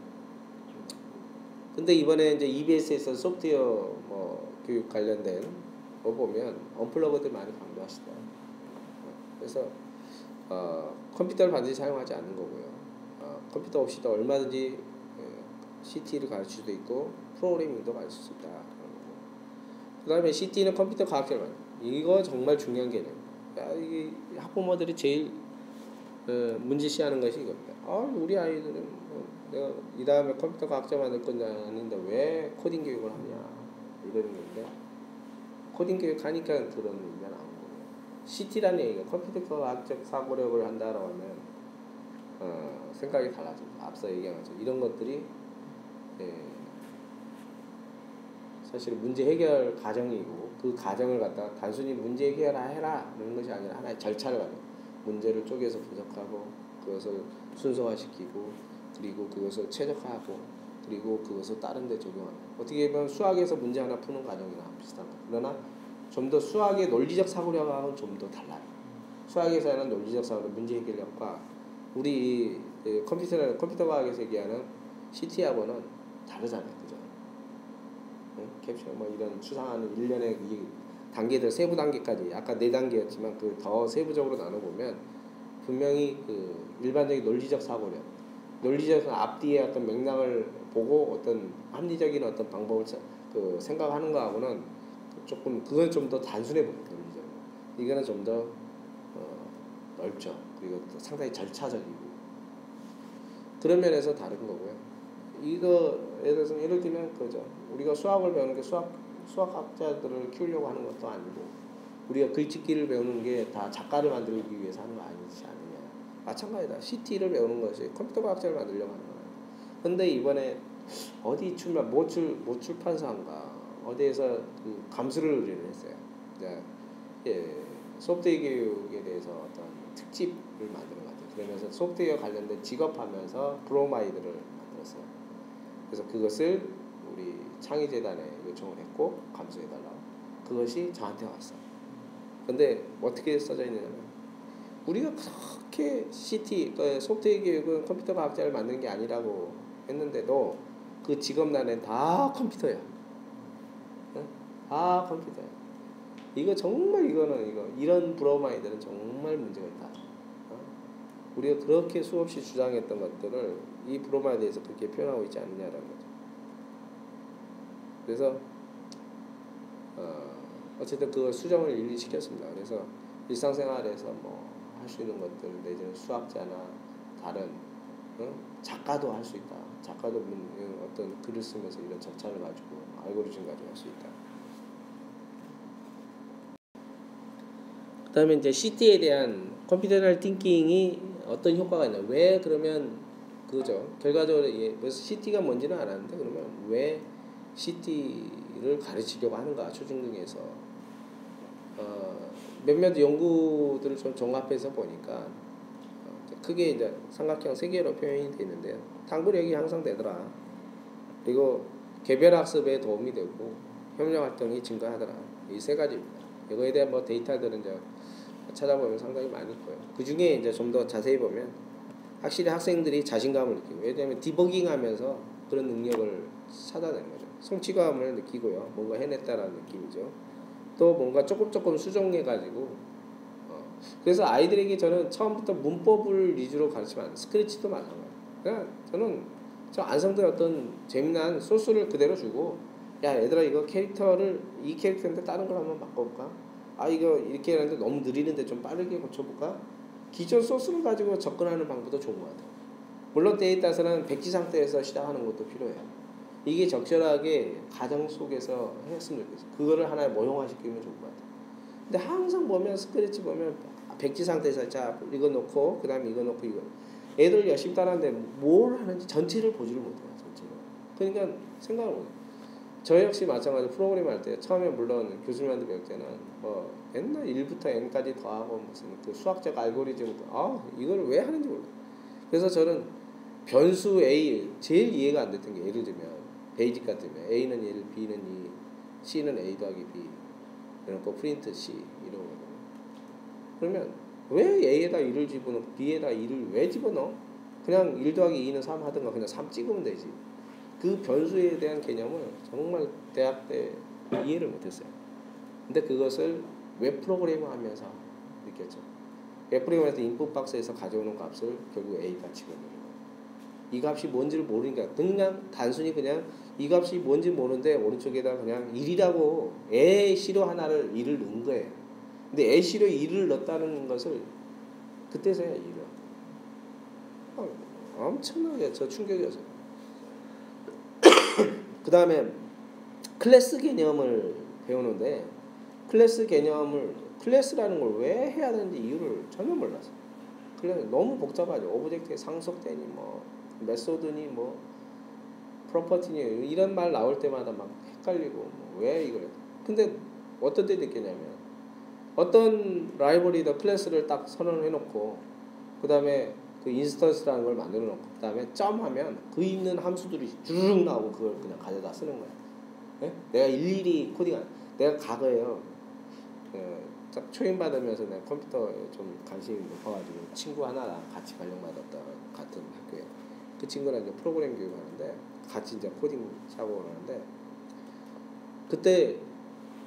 근데 이번에 이제 EBS에서 소프트웨어 뭐 교육 관련된 거 보면 언플러그들 많이 강조하시더라고요. 그래서 컴퓨터를 반드시 사용하지 않는 거고요. 컴퓨터 없이도 얼마든지 CT를 가르칠 수도 있고 프로그래밍도 가르칠 수 있다. 그 다음에 CT는 컴퓨터 과학자를 말해요. 이거 정말 중요한 개념. 이게 학부모들이 제일 문제시하는 것이 이겁니다. 우리 아이들은 내가 이 다음에 컴퓨터 과학자 만들 건 아닌데 왜 코딩 교육을 하냐 이러는 건데 코딩 교육 하니까 그런 얘기가 나온 거예요. CT라는 얘기가 컴퓨터 과학적 사고력을 한다라고 하면 생각이 달라집니다. 앞서 얘기한 것처럼 이런 것들이 사실 문제 해결 과정이고 그 과정을 갖다가 단순히 문제 해결해라 이런 것이 아니라 하나의 절차를 가지고 문제를 쪼개서 분석하고 그것을 순서화시키고 그리고 그것을 최적화하고 그리고 그것을 다른 데 적용하고 어떻게 보면 수학에서 문제 하나 푸는 과정이랑 비슷한 거예요. 그러나 좀 더 수학의 논리적 사고력하고는 좀 더 달라요. 수학에서 하는 논리적 사고력, 문제 해결력과 우리 컴퓨터 과학에서 얘기하는 CT하고는 다르잖아요. 그죠? 캡처 뭐 이런 추상하는 일련의 이 단계들 세부 단계까지 아까 4단계였지만 그 더 세부적으로 나눠보면 분명히 그 일반적인 논리적 사고력, 논리적 앞뒤의 어떤 맥락을 보고 어떤 합리적인 어떤 방법을 생각하는 거하고는 조금 그건 좀 더 단순해 보여요. 논리적으로. 이거는 좀 더 넓죠. 그리고 또 상당히 절차적이고 그런 면에서 다른 거고요. 이거에 대해서 예를 들면 그죠. 우리가 수학을 배우는 게 수학학자들을 키우려고 하는 것도 아니고 우리가 글짓기를 배우는 게 다 작가를 만들기 위해서 하는 거 아니지 않느냐. 마찬가지다. CT를 배우는 것이 컴퓨터 과학자를 만들려고 하는 거예요. 근데 이번에 어디 모 출판사인가 어디에서 그 감수를 의뢰를 했어요. 소프트웨어 교육에 대해서 어떤 특집을 만드는 것 같아요. 그러면서 소프트웨어 관련된 직업하면서 브로마이드를 만들었어요. 그래서 그것을 우리 창의재단에 요청을 했고 감수해달라고. 그것이 저한테 왔어요. 근데 어떻게 써져 있느냐면 우리가 그렇게 CT, 소프트웨어 교육은 컴퓨터 과학자를 만드는 게 아니라고 했는데도 그 직업란엔 다 컴퓨터야. 다 컴퓨터야. 이거 정말 이런 브로마이드는 정말 문제가 있다. 우리가 그렇게 수없이 주장했던 것들을 이 브로마이드에서 그렇게 표현하고 있지 않느냐라는 거죠. 그래서 어쨌든 그걸 수정을 일일이 시켰습니다. 그래서 일상생활에서 뭐 할 수 있는 것들 내지는 수학자나 다른 작가도 할 수 있다. 작가도 어떤 글을 쓰면서 이런 절차를 가지고 알고리즘 가지고 할 수 있다. 그 다음에 이제 CT에 대한 컴퓨테이셔널 띵킹이 어떤 효과가 있나? 왜 그러면 그죠? 결과적으로 그래서 CT가 뭔지는 알았는데 그러면 왜 CT를 가르치려고 하는가? 초중등에서 몇몇 연구들을 좀 종합해서 보니까 크게 이제 삼각형 3개로 표현이 되는데요. 탐구력이 향상되더라. 그리고 개별 학습에 도움이 되고 협력 활동이 증가하더라. 이 3가지입니다. 이거에 대한 뭐 데이터들은 이제 찾아보면 상당히 많이 있고요. 그 중에 이제 좀 더 자세히 보면 확실히 학생들이 자신감을 느끼고 왜냐하면 디버깅하면서 그런 능력을 찾아내는 거죠. 성취감을 느끼고요. 뭔가 해냈다라는 느낌이죠. 또 뭔가 조금 수정해가지고 그래서 아이들에게 저는 처음부터 문법을 위주로 가르치면 안 돼요. 스크래치도 마찬가지예요. 그냥 저는 저 안성들 어떤 재미난 소스를 그대로 주고 야 얘들아 이거 캐릭터를 이 캐릭터인데 다른 걸 한번 바꿔볼까? 이거 이렇게 하는데 너무 느리는데 좀 빠르게 고쳐볼까? 기존 소스를 가지고 접근하는 방법도 좋은 것 같아요. 물론 때에 따라서는 백지 상태에서 시작하는 것도 필요해요. 이게 적절하게 가정 속에서 했으면 좋겠어요. 그거를 하나의 모형화시키면 좋을 것 같아요. 근데 항상 보면 스크래치 보면 백지 상태에서 자 이거 놓고 그다음에 이거 놓고 이거 애들 열심히 따라하는데 뭘 하는지 전체를 보지를 못해요. 전체를. 그러니까 생각을 못해요. 저 역시 마찬가지로 프로그램 할 때 처음에 물론 교수님한테 배울 때는 뭐 옛날 1부터 n까지 더하고 무슨 그 수학적 알고리즘 이걸 왜 하는지 몰라요. 그래서 저는 변수 A 제일 이해가 안 됐던 게 예를 들면 베이직 같으면 A는 1, B는 2, C는 A 더하기 B 이러고 프린트 C 이러고 그러면 왜 A에다 1을 집어넣고 B에다 2를 왜 집어넣어? 그냥 1 더하기 2는 3 하든가 그냥 3 찍으면 되지. 그 변수에 대한 개념을 정말 대학 때 이해를 못했어요. 근데 그것을 웹 프로그래머 하면서 느꼈죠. 웹 프로그래머에서 인풋 박스에서 가져오는 값을 결국 A가 집어넣는 거예요. 이 값이 뭔지를 모르니까 그냥 단순히 그냥 이 값이 뭔지 모르는데 오른쪽에다 그냥 1이라고 A시로 하나를 1을 넣은 거예요. 근데 A시로 1을 넣었다는 것을 그때서야 이해를 엄청나게 저 충격이었어요. 그 다음에 클래스 개념을 배우는데 클래스라는 걸 왜 해야 되는지 이유를 전혀 몰랐어요. 클래스 너무 복잡하죠. 오브젝트에 상속되니 뭐 메소드니 뭐 프로퍼티니 이런 말 나올 때마다 막 헷갈리고 뭐 왜 이걸 근데 어떤 때 느꼈냐면 어떤 라이브러리에다 클래스를 딱 선언을 해놓고 그 다음에 그 인스턴스라는 걸 만들어 놓고 그 다음에 점하면 그 있는 함수들이 주르륵 나오고 그걸 그냥 가져다 쓰는 거야. 네? 내가 일일이 내가 과거에요. 딱 초임받으면서 내가 컴퓨터에 좀 관심이 높아가지고 친구 하나랑 같이 발령받았다 같은 학교에 그 친구랑 이제 프로그램 교육하는데 같이 이제 코딩 작업을 하는데 그때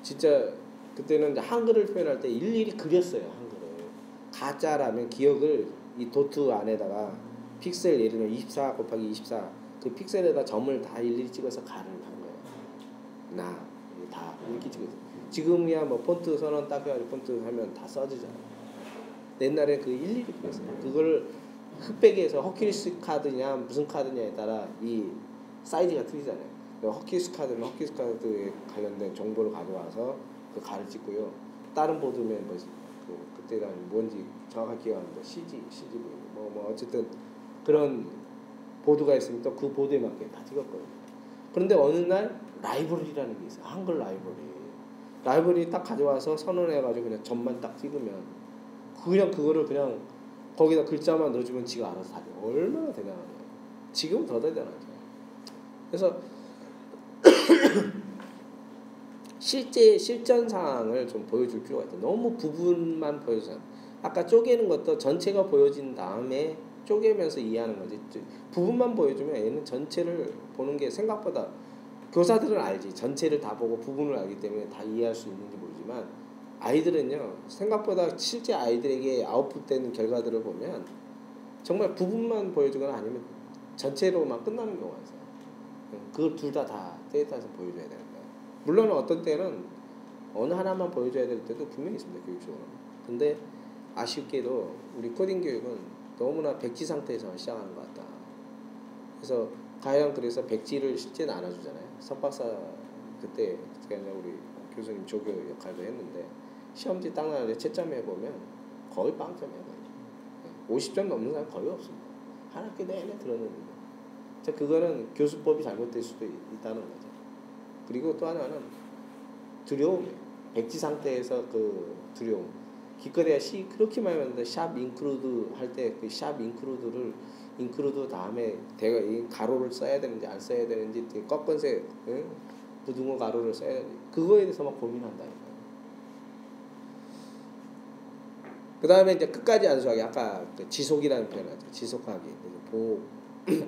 진짜 그때는 이제 한글을 표현할 때 일일이 그렸어요. 한글을 가짜라면 기억을 이 도트 안에다가 픽셀 예를 들면 24 곱하기 24 그 픽셀에다 점을 다 일일이 찍어서 가를 한 거예요. 다 이렇게 찍어서 지금이야 뭐 폰트 선언 딱 해가지고 폰트 하면 다 써지잖아요. 옛날에 그 일일이 그랬어요. 그걸 흑백에서 허킬스 카드냐 무슨 카드냐에 따라 이 사이즈가 틀리잖아요. 허킬스 카드는 허킬스 카드에 관련된 정보를 가져와서 그 가를 찍고요. 다른 보드면 뭐 그때가 뭔지 정확하게 기억 안 나는데 CGV 뭐 어쨌든 그런 보드가 있으면 또 그 보드에 맞게 다 찍었거든요. 그런데 어느 날 라이브러리라는 게 있어요. 한글 라이브러리 딱 가져와서 선언해가지고 그냥 점만 딱 찍으면 그냥 그거를 그냥 거기다 글자만 넣어주면 지가 알아서 다 돼. 얼마나 대단하냐. 지금 더 대단하죠. 그래서 실제 실전 상황을 좀 보여줄 필요가 있다. 너무 부분만 보여주잖아. 아까 쪼개는 것도 전체가 보여진 다음에 쪼개면서 이해하는 거지. 부분만 보여주면 얘는 전체를 보는 게 생각보다 교사들은 알지. 전체를 다 보고 부분을 알기 때문에 다 이해할 수 있는지 모르지만 아이들은요. 생각보다 실제 아이들에게 아웃풋되는 결과들을 보면 정말 부분만 보여주거나 아니면 전체로만 끝나는 경우가 있어요. 그걸 둘 다 데이터에서 보여줘야 되는 거예요. 물론 어떤 때는 어느 하나만 보여줘야 될 때도 분명히 있습니다. 교육적으로. 근데 아쉽게도 우리 코딩 교육은 너무나 백지 상태에서 시작하는 것 같다. 그래서 과연 그래서 백지를 실제 나눠주잖아요. 석박사 그때 우리 교수님 조교 역할도 했는데 시험지 딱 나는데 채점 해보면 거의 빵점이에요. 50점 넘는 사람 거의 없습니다. 한 학기 내내 들었는데 그거는 교수법이 잘못될 수도 있다는 거죠. 그리고 또 하나는 두려움이에요. 백지 상태에서 그 두려움. 기껏해야 C 그렇게 많이 하는데 샵 인크루드 할 때 그 샵 인크루드를 인크루드 다음에 대가 이 가로를 써야 되는지 안 써야 되는지 꺾은새 부등호 가로를 써야 되는지 그거에 대해서 막 고민한다니까요. 그 다음에 이제 끝까지 안수하기 아까 그 지속이라는 표현하죠. 지속하기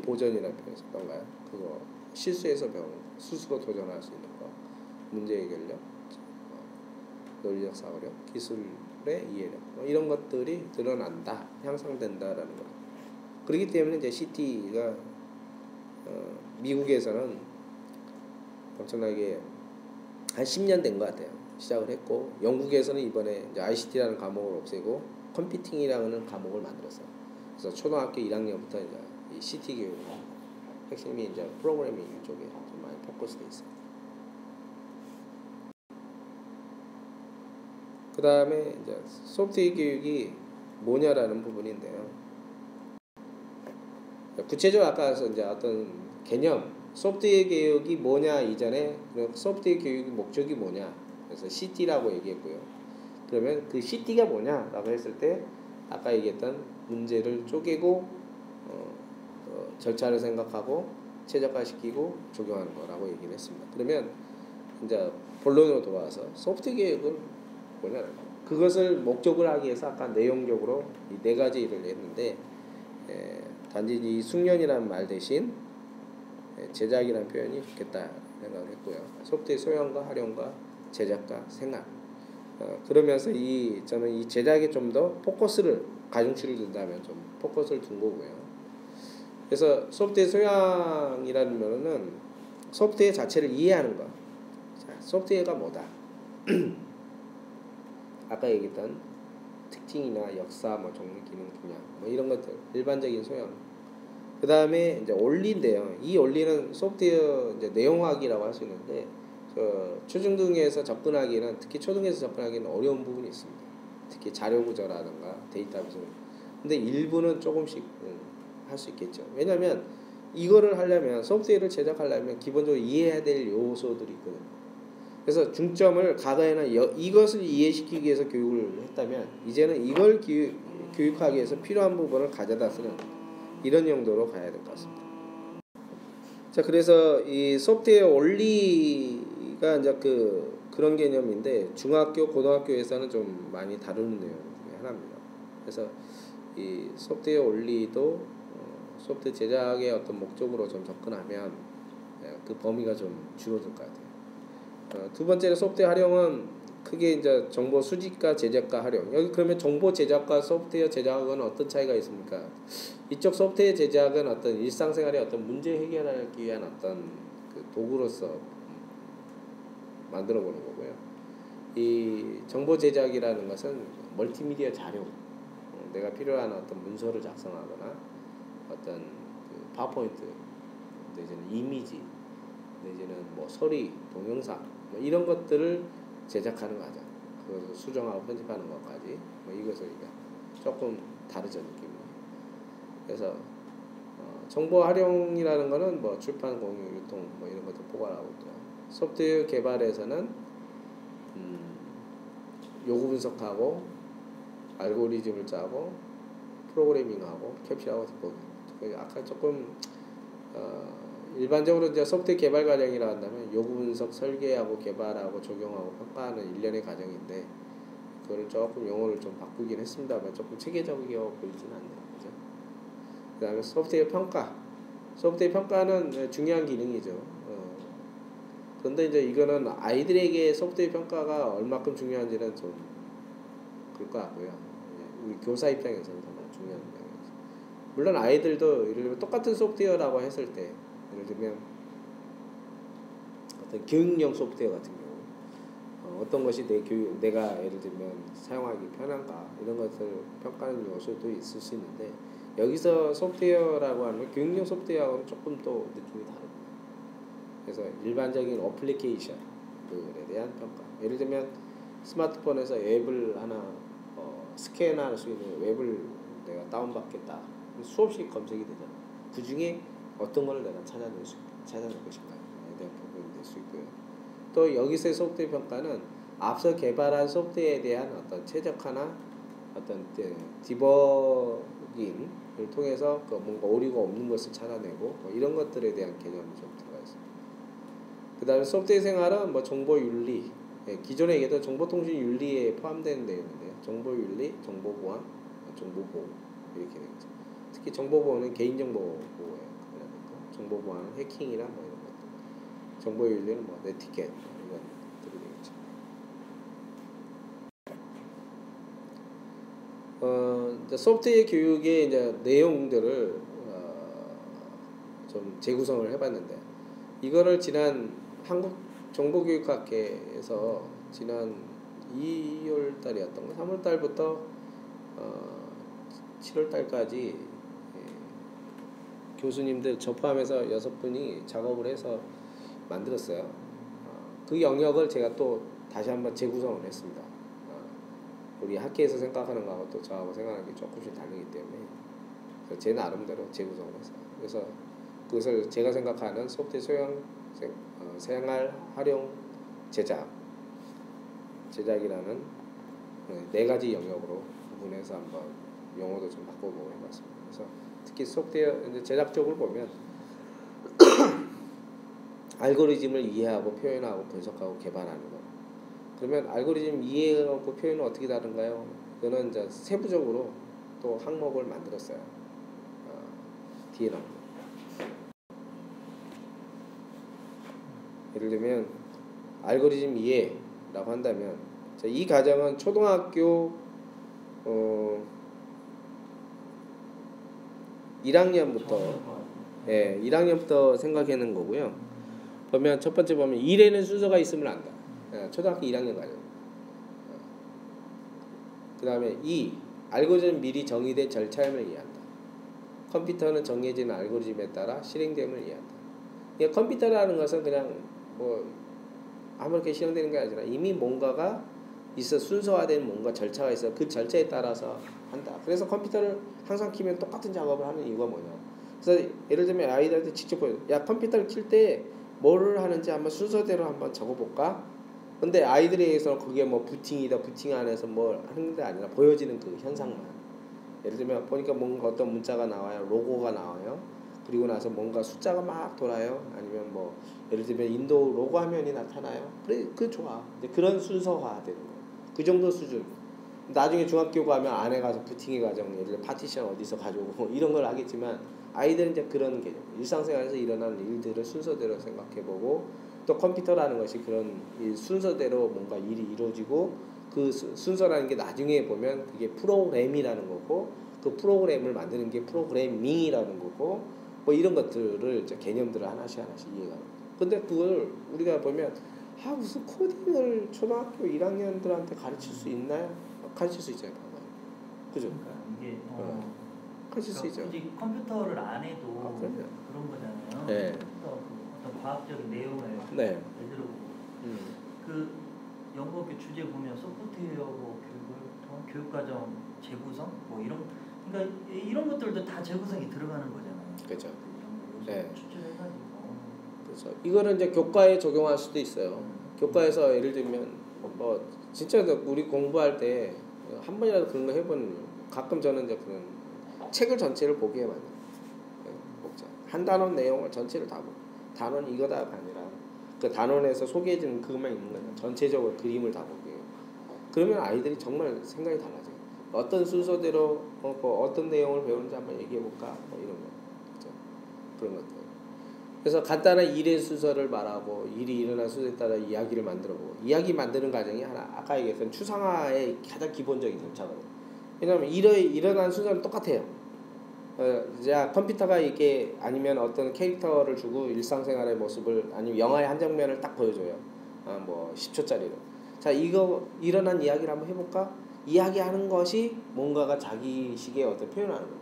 보전이라는 표현 썼던가요? 그거 실수해서 배우는 스스로 도전할 수 있는 거 문제 해결력 논리적 사고력 기술의 이해력 이런 것들이 드러난다 향상된다라는 거. 그렇기 때문에 이제 CT가 미국에서는 엄청나게 한 10년 된 것 같아요. 시작을 했고 영국에서는 이번에 이제 ICT라는 과목을 없애고 컴퓨팅이라는 과목을 만들었어요. 그래서 초등학교 1학년부터 이제 이 CT 교육 핵심이 이제 프로그래밍 쪽에 좀 많이 포커스돼 있어요. 그 다음에 이제 소프트웨어 교육이 뭐냐라는 부분인데요. 구체적으로 아까 이제 어떤 개념, 소프트웨어 교육이 뭐냐 이전에 소프트웨어 교육의 목적이 뭐냐, 그래서 CT라고 얘기했고요. 그러면 그 CT가 뭐냐라고 했을 때 아까 얘기했던 문제를 쪼개고 절차를 생각하고 최적화시키고 적용하는 거라고 얘기를 했습니다. 그러면 이제 본론으로 돌아와서 소프트웨어 교육은 뭐냐, 그것을 목적을 하기 위해서 아까 내용적으로 이 네 가지 일을 했는데 단지 이 숙련이라는 말 대신 제작이라는 표현이 좋겠다 생각을 했고요. 소프트웨어 소형과 활용과 제작과 생각. 그러면서 저는 이 제작에 좀 더 포커스를 가중치를 둔다면 좀 포커스를 둔 거고요. 그래서 소프트웨어 소양이라는 면은 소프트웨어 자체를 이해하는 것. 자, 소프트웨어가 뭐다? 아까 얘기했던 특징이나 역사, 뭐 종류, 기능, 분야, 뭐 이런 것들 일반적인 소양. 그 다음에 이제 원리인데요. 이 원리는 소프트웨어 이제 내용학이라고 할 수 있는데 초중등에서 접근하기에는 특히 초등에서 접근하기에는 어려운 부분이 있습니다. 특히 자료 구조라든가 데이터베이스. 근데 일부는 조금씩 할 수 있겠죠. 왜냐하면 이거를 하려면 소프트웨어를 제작하려면 기본적으로 이해해야 될 요소들이 있거든요. 그래서 중점을 과거에는 이것을 이해시키기 위해서 교육을 했다면 이제는 이걸 교육하기 위해서 필요한 부분을 가져다 쓰는 이런 용도로 가야 될 것 같습니다. 자, 그래서 이 소프트웨어 원리가 이제 그런 개념인데 중학교, 고등학교에서는 좀 많이 다루는 내용 중에 하나입니다. 그래서 이 소프트웨어 원리도 소프트웨어 제작의 어떤 목적으로 좀 접근하면 그 범위가 좀 줄어들 것 같아요. 두 번째로 소프트웨어 활용은 크게 이제 정보 수집과 제작과 활용. 여기 그러면 정보 제작과 소프트웨어 제작은 어떤 차이가 있습니까? 이쪽 소프트웨어 제작은 어떤 일상생활의 어떤 문제 해결하기 위한 어떤 그 도구로서 만들어 보는 거고요. 이 정보 제작이라는 것은 멀티미디어 자료, 내가 필요한 어떤 문서를 작성하거나 어떤 그 파워포인트 내지는 이미지 내지는 뭐 소리, 동영상 뭐 이런 것들을 제작하는 과정, 그것을 수정하고 편집하는 것까지 뭐 이것을 조금 다르죠 느낌이. 그래서 정보 활용이라는 거는 뭐 출판, 공유, 유통 뭐 이런 것들 포괄하고 있고요. 소프트웨어 개발에서는 요구 분석하고 알고리즘을 짜고 프로그래밍하고 캡처하고 아까 조금 일반적으로 이제 소프트웨어 개발 과정이라 한다면 요구 분석, 설계하고 개발하고 적용하고 평가하는 일련의 과정인데 그거를 조금 용어를 좀 바꾸긴 했습니다만 조금 체계적이어 보이지는 않네요. 그죠? 그 다음에 소프트웨어 평가. 소프트웨어 평가는 중요한 기능이죠. 그런데 이제 이거는 아이들에게 소프트웨어 평가가 얼마큼 중요한지는 좀 그럴 것 같고요. 우리 교사 입장에서는 정말 중요한 입장이죠. 물론 아이들도 예를 들면 똑같은 소프트웨어라고 했을 때 예를 들면 어떤 교육용 소프트웨어 같은 경우 어떤 것이 내가 예를 들면 사용하기 편한가 이런 것을 평가하는 요소도 있을 수 있는데 여기서 소프트웨어라고 하면 교육용 소프트웨어하고는 조금 또 느낌이 다릅니다. 그래서 일반적인 어플리케이션에 대한 평가. 예를 들면 스마트폰에서 앱을 하나 스캔할 수 있는 웹을 내가 다운받겠다. 수없이 검색이 되잖아. 그 중에 어떤 걸 내가 찾아낼 것인가에 대한 부분이 될 수 있고요. 또 여기서의 소프트웨어 평가는 앞서 개발한 소프트웨어에 대한 어떤 최적화나 어떤 디버깅을 통해서 뭔가 오류가 없는 것을 찾아내고 뭐 이런 것들에 대한 개념이 좀 들어가 있습니다. 그 다음에 소프트웨어 생활은 뭐 정보윤리, 기존에 얘기했던 정보통신윤리에 포함되는 내용인데요. 정보윤리, 정보보안, 정보보호 이렇게 되겠죠. 특히 정보보호는 개인정보 보호예요. 정보보안은 해킹이나 뭐 이런 것들. 정보윤리는 뭐 네티켓 이런 것들이 되겠죠. 이제 소프트웨어 교육의 이제 내용들을 좀 재구성을 해봤는데 이거를 지난 한국정보교육학회에서 지난 2월 달이었던 거 3월 달부터 7월 달까지 교수님들 저 포함해서 6분이 작업을 해서 만들었어요. 그 영역을 제가 또 다시 한번 재구성을 했습니다. 우리 학계에서 생각하는 거하고 또 저하고 생각하는 게 조금씩 다르기 때문에 그래서 제 나름대로 재구성을 했어요. 그래서 그것을 제가 생각하는 소프트웨어 생활 활용 제작이라는 네 가지 영역으로 구분해서 한번 용어도 좀 바꿔보고 해봤습니다. 그래서 특히 소프트웨어 이제 제작 쪽을 보면 알고리즘을 이해하고 표현하고 분석하고 개발하는 거. 그러면 알고리즘 이해하고 표현은 어떻게 다른가요? 그거는 이제 세부적으로 또 항목을 만들었어요. 뒤에 나옵니다. 예를 들면 알고리즘 이해라고 한다면 이 과정은 초등학교 1학년부터 생각하는 거고요. 보면 첫 번째 보면 1에는 순서가 있으면 안다. 초등학교 1학년 과정. 그 다음에 2. 알고리즘 미리 정의된 절차임을 이해한다. 컴퓨터는 정해진 알고리즘에 따라 실행됨을 이해한다. 그러니까 컴퓨터라는 것은 그냥 뭐 아무렇게 실행되는 게 아니라 이미 뭔가가 있어 순서화된 뭔가 절차가 있어 그 절차에 따라서 한다. 그래서 컴퓨터를 항상 키면 똑같은 작업을 하는 이유가 뭐냐. 그래서 예를 들면 아이들한테 직접 보여. 야 컴퓨터를 킬 때 뭐를 하는지 한번 순서대로 한번 적어볼까? 근데 아이들에 의해서는 그게 뭐 부팅이다 부팅 안에서 뭘 하는 게 아니라 보여지는 그 현상만. 예를 들면 보니까 뭔가 어떤 문자가 나와요. 로고가 나와요. 그리고 나서 뭔가 숫자가 막 돌아요. 아니면 뭐 예를 들면 인도 로고 화면이 나타나요. 그래 그 좋아. 이제 그런 순서화 되는 거예요. 그 정도 수준. 나중에 중학교 가면 안에 가서 부팅의 과정, 예를 들어 파티션 어디서 가져오고 이런 걸 하겠지만 아이들은 이제 그런 개념. 일상생활에서 일어나는 일들을 순서대로 생각해보고 또 컴퓨터라는 것이 그런 순서대로 뭔가 일이 이루어지고 그 순서라는 게 나중에 보면 그게 프로그램이라는 거고 그 프로그램을 만드는 게 프로그래밍이라는 거고 뭐 이런 것들을 이제 개념들을 하나씩 이해가. 근데 그걸 우리가 보면 무슨 코딩을 초등학교 1학년들한테 가르칠 수 있나요? 가르칠 수 있잖아요. 그죠? 그러니까 이게 가르칠 수 있죠. 굳이 컴퓨터를 안 해도 그런 거잖아요. 네. 컴퓨터 어떤 과학적인 내용을 네. 예를 들어 그 연구학교 주제 보면 소프트웨어 교육을 교육과정 재구성 뭐 이런 그러니까 이런 것들도 다 재구성이 들어가는 거잖아요. 그렇죠. 네. 추출해가지고. 그렇죠. 이거는 이제 교과에 적용할 수도 있어요. 교과에서 예를 들면 뭐 진짜 우리 공부할 때 한 번이라도 그런 거 해보는 가끔 저는 이제 그런 책을 전체를 보게 해봐요. 한 단원 내용을 전체를 다 보고 단원 이거다가 아니라 그 단원에서 소개해주는 그것만 있는 거예요. 전체적으로 그림을 다 보게 해요. 그러면 아이들이 정말 생각이 달라져요. 어떤 순서대로 어떤 내용을 배우는지 한번 얘기해볼까 뭐 이런 거 그렇죠? 그런 것들. 그래서 간단한 일의 순서를 말하고 일이 일어난 순서에 따라 이야기를 만들어보고 이야기 만드는 과정이 하나 아까 얘기했던 추상화의 가장 기본적인 절차거든요. 왜냐하면 일어난 순서는 똑같아요. 자 컴퓨터가 이게 아니면 어떤 캐릭터를 주고 일상생활의 모습을 아니면 영화의 한 장면을 딱 보여줘요. 뭐 10초짜리로. 자 이거 일어난 이야기를 한번 해볼까? 이야기하는 것이 뭔가가 자기식의 어떤 표현하는 거예요.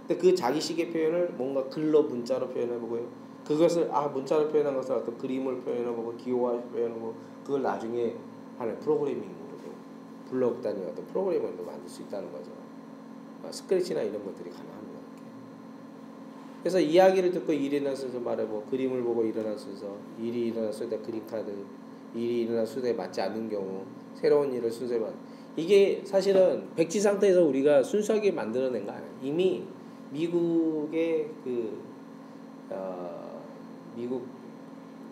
근데 그 자기식의 표현을 뭔가 글로 문자로 표현해보고요. 그것을 문자로 표현한 것을 어떤 그림을 표현해보고 기호화 표현하고 그걸 나중에 하는 프로그래밍으로도 블록 단위 어떤 프로그래밍으로 만들 수 있다는 거죠. 스크래치나 이런 것들이 가능합니다. 그래서 이야기를 듣고 일이 일어난 순서 말해보고 그림을 보고 일어난 순서 일이 일어난 순서에 그림 카드 일이 일어난 순서에 맞지 않는 경우 새로운 일을 순서에 이게 사실은 백지 상태에서 우리가 순수하게 만들어낸 거 아니에요. 이미 미국의 미국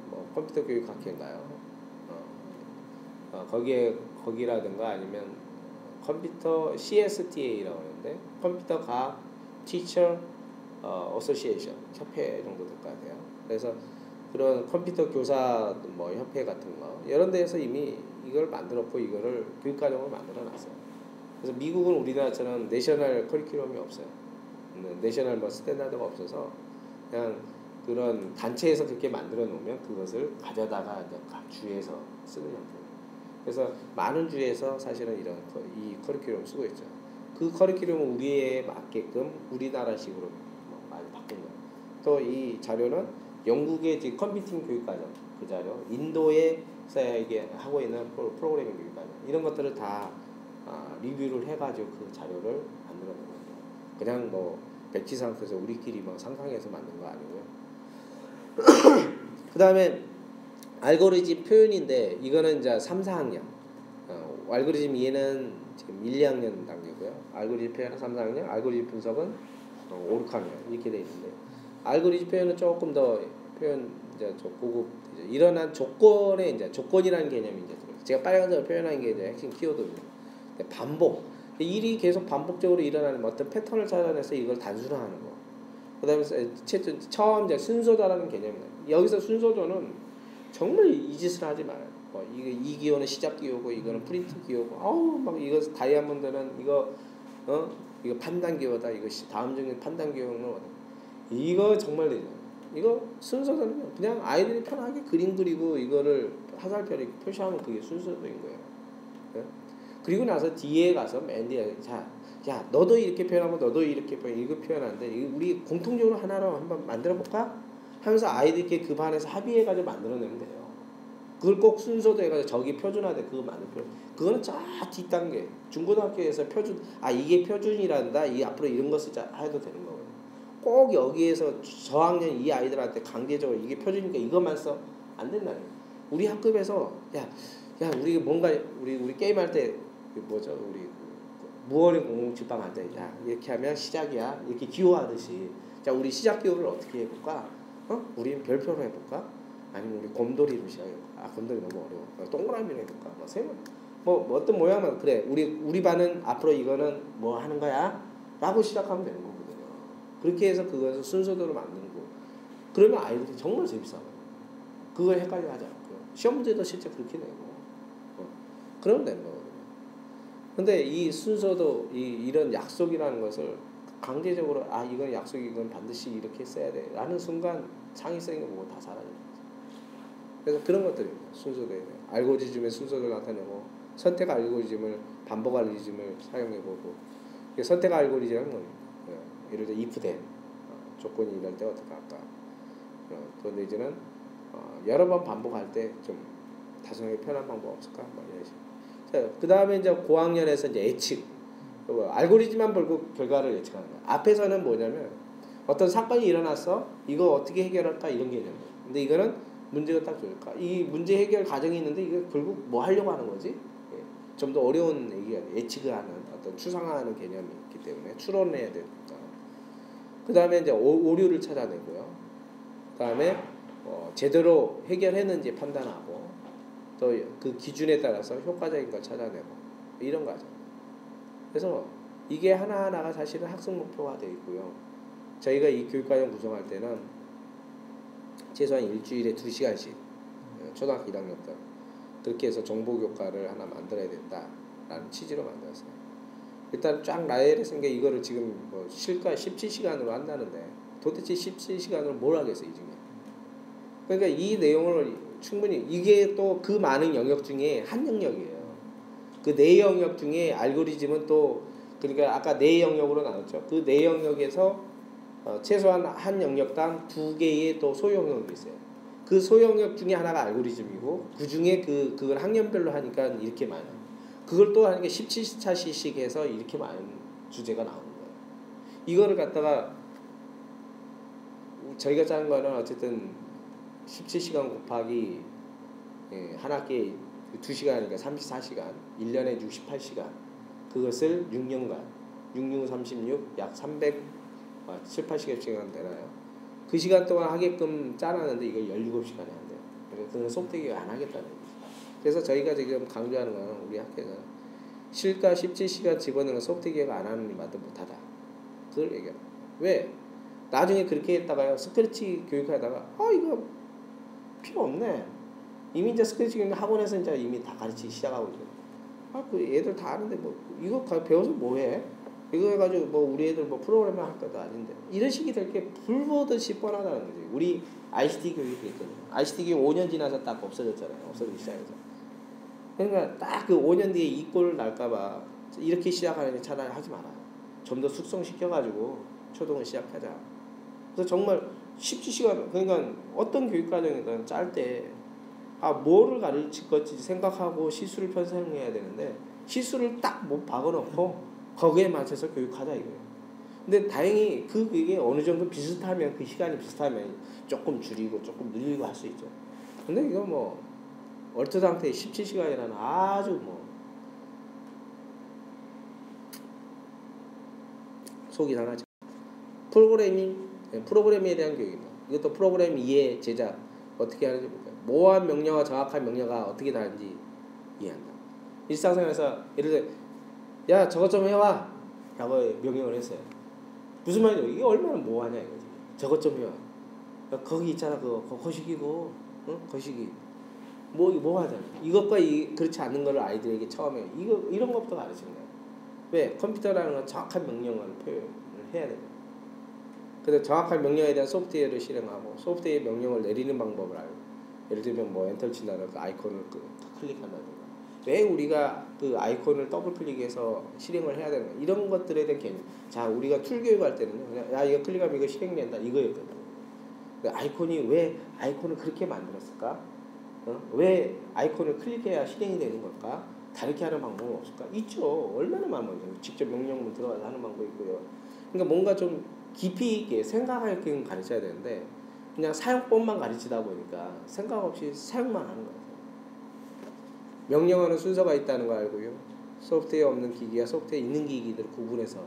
뭐 컴퓨터 교육 학회인가요? 거기라든가 아니면 컴퓨터 CSTA라고 하는데 컴퓨터 과학 티처 어소시에이션 협회 정도 될 것 같아요. 그래서 그런 컴퓨터 교사 뭐 협회 같은 거 이런 데에서 이미 이걸 만들었고 이거를 교육과정을 만들어놨어요. 그래서 미국은 우리나라처럼 내셔널 커리큘럼이 없어요. 내셔널 뭐 스탠다드가 없어서 그냥 그런 단체에서 그렇게 만들어 놓으면 그것을 가져다가 이제 각 주에서 쓰는 형태예요. 그래서 많은 주에서 사실은 이 커리큘럼 쓰고 있죠. 그 커리큘럼은 우리에 맞게끔 우리나라식으로 많이 바꾼 거예요. 또 이 자료는 영국의 지금 컴퓨팅 교육과정 그 자료, 인도에서 이게 하고 있는 프로그래밍 교육과정 이런 것들을 다 리뷰를 해가지고 그 자료를 만들어낸 거예요. 그냥 뭐 백지 상태에서 우리끼리 뭐 상상해서 만든 거 아니고요. 그 다음에 알고리즘 표현인데 이거는 이제 3, 4학년. 알고리즘 이해는 지금 1, 2학년 단계고요. 알고리즘 표현은 3, 4학년, 알고리즘 분석은 5, 6학년 이렇게 돼 있는데 알고리즘 표현은 조금 더 표현 이제 고급 일어난 조건에 이제 조건이라는 개념이 이제 들어요. 제가 빨간색으로 표현한 게 이제 핵심 키워드입니다. 반복. 일이 계속 반복적으로 일어나는 어떤 패턴을 찾아내서 이걸 단순화하는 거. 그다음에 처음 이제 순서도라는 개념이에요. 여기서 순서도는 정말 이 짓을 하지 말아요. 뭐 이게 이 기호는 시작 기호고 이거는 프린트 기호고 막 이거 다이아몬드는 이거 이거 판단 기호다. 이거 다음 중에 판단 기호는 이거 정말 되죠. 이거 순서도는 그냥 아이들이 편하게 그림 그리고 이거를 화살표를 표시하면 그게 순서도인 거예요. 네? 그리고 나서 뒤에 가서 맨 뒤에 야 너도 이렇게 표현하고 너도 이렇게 이거 표현하는데 우리 공통적으로 하나로 한번 만들어 볼까? 하면서 아이들끼리 그 반에서 합의해가지고 만들어내면 돼요. 그걸 꼭 순서도 해가지고 저기 표준화돼 그거 만들 필요. 그거는 저 뒷단계 중고등학교에서 표준 이게 표준이란다. 이 앞으로 이런 거 쓰자 해도 되는 거거든요. 꼭 여기에서 저학년 이 아이들한테 강제적으로 이게 표준이니까 이것만 써 안 된다는 거예요. 우리 학급에서 야 우리 뭔가 우리 게임할 때 뭐죠 우리 무어링 공공집방 할 때 야 이렇게 하면 시작이야 이렇게 기호하듯이 자 우리 시작 기호를 어떻게 해볼까? 우리 별표로 해볼까? 아니면 우리 곰돌이로 시작해볼까? 곰돌이 너무 어려워. 동그라미로 해볼까? 뭐 세모 뭐 어떤 모양만 그래 우리 반은 앞으로 이거는 뭐 하는 거야? 라고 시작하면 되는 거거든요. 그렇게 해서 그것을 순서대로 만드는 거. 그러면 아이들이 정말 재밌어요. 그걸 헷갈려 하지 않고요. 시험 문제도 실제 그렇게 내고 그러면 되는 거거든요. 근데 이 순서도 이런 약속이라는 것을 강제적으로 이건 약속이 이건 반드시 이렇게 써야 돼 라는 순간 창의성이 뭐고 다 사라져요. 그래서 그런 것들입니다. 순서도에 알고리즘의 순서를 나타내고 선택 알고리즘을 반복 알고리즘을 사용해보고 선택 알고리즘은 뭡니까? 예를 들어 if then 조건이 이럴 때 어떻게 할까? 그런데 이제는 여러 번 반복할 때 좀 다소하게 편한 방법 없을까? 뭐 이런 식으로. 자, 그 다음에 이제 고학년에서 이제 예측. 알고리즘만 보고 결과를 예측하는 거야. 앞에서는 뭐냐면 어떤 사건이 일어났어. 이거 어떻게 해결할까? 이런 개념이에요. 근데 이거는 문제가 딱 좋을까? 이 문제 해결 과정이 있는데 이거 결국 뭐 하려고 하는 거지? 좀 더 어려운 얘기가 예측을 하는 어떤 추상화하는 개념이 있기 때문에 추론해야 되니까. 그 다음에 이제 오류를 찾아내고요. 그 다음에 제대로 해결했는지 판단하고 또 그 기준에 따라서 효과적인 걸 찾아내고 이런 과정. 그래서 이게 하나하나가 사실은 학습 목표가 되어 있고요. 저희가 이 교육과정 구성할 때는 최소한 일주일에 2시간씩 초등학교 1학년 때 그렇게 해서 정보교과를 하나 만들어야 된다라는 취지로 만들었어요. 일단 쫙 나열해 쓴 게 이거를 지금 뭐 실과 17시간으로 한다는데 도대체 17시간으로 뭘 하겠어요 이 중에. 그러니까 이 내용을 충분히 이게 또 그 많은 영역 중에 한 영역이에요. 그 네 영역 중에 알고리즘은 또 그러니까 아까 네 영역으로 나눴죠. 그 네 영역에서 최소한 한 영역당 2개의 또 소영역이 있어요. 그 소영역 중에 하나가 알고리즘이고 그 중에 그걸 학년별로 하니까 이렇게 많아요. 그걸 또 하는 게 17차시씩 해서 이렇게 많은 주제가 나오는 거예요. 이거를 갖다가 저희가 짠 거는 어쨌든 17시간 곱하기 한 학기에 2시간이니까 34시간 1년에 68시간 그것을 6년간 6, 6, 36 약 300 7, 80시간 되나요? 그 시간 동안 하게끔 짜놨는데 이거 17시간에 한대요. 그래서 그건 속되기가 안 하겠다는 거죠. 그래서 저희가 지금 강조하는 거는 우리 학교에서 실과 17시간 집어넣는 속되기가 안 하는 맛도 못하다. 그걸 얘기합니다. 왜? 나중에 그렇게 했다가요. 스크래치 교육하다가 이거 필요 없네. 이미 이제 스크래치 교육 학원에서 이제 이미 다 가르치기 시작하고 있어요. 그 애들 다 아는데 뭐 이거 배워서 뭐해? 이거 해가지고 뭐 우리 애들 뭐 프로그램을 할 것도 아닌데 이런 식이 될 게 불보듯이 뻔하다는 거지. 우리 ICT 교육이 그랬거든요. ICT 교육 5년 지나서 딱 없어졌잖아요. 없어지기 시작해서. 그러니까 딱 그 5년 뒤에 이 꼴 날까봐 이렇게 시작하는 차라리 하지 마라. 좀 더 숙성시켜가지고 초등을 시작하자. 그래서 정말 17시간 그러니까 어떤 교육과정이든 짤 때 뭐를 가르칠 건지 생각하고 시수를 편성해야 되는데 시수를 딱 못 박아놓고 거기에 맞춰서 교육하자 이거예요. 근데 다행히 그게 어느 정도 비슷하면 그 시간이 비슷하면 조금 줄이고 조금 늘리고 할 수 있죠. 근데 이거 뭐 얼토당토 17시간이라는 아주 뭐 속이 상하죠. 프로그램에 대한 교육입니다. 이것도 프로그램 이해 제작 어떻게 하는지 볼까요? 모호한 명령어와 정확한 명령어가 어떻게 다른지 이해한다. 일상생활에서 예를 들어 야 저것 좀 해와 라고 명령을 했어요. 무슨 말이냐 이게 얼마나 모호하냐 이거지. 저것 좀 해와. 야, 거기 있잖아 그거 거시기고 거시기 뭐 하잖아. 이것과 그렇지 않는 거를 아이들에게 처음에 이런 것부터 가르치는 거예요. 왜? 컴퓨터라는 건 정확한 명령어를 표현을 해야 돼요. 그래서 정확한 명령에 대한 소프트웨어를 실행하고 소프트웨어 명령을 내리는 방법을 알고 예를 들면 뭐 엔터를 친다든가 그 아이콘을 클릭한다든가 왜 우리가 그 아이콘을 더블 클릭해서 실행을 해야 되는 거 이런 것들에 대한 개념. 자 우리가 툴 교육할 때는요 그냥 야 이거 클릭하면 이거 실행된다 이거였거든요. 아이콘이 왜 아이콘을 그렇게 만들었을까? 왜 아이콘을 클릭해야 실행이 되는 걸까? 다르게 하는 방법은 없을까? 있죠. 얼마나 많아요. 직접 명령문 들어가서 하는 방법이 있고요. 그러니까 뭔가 좀 깊이 있게 생각할 게 가르쳐야 되는데 그냥 사용법만 가르치다 보니까 생각 없이 사용만 하는 거예요. 명령어는 순서가 있다는 거 알고요. 소프트웨어 없는 기기와 소프트웨어 있는 기기들을 구분해서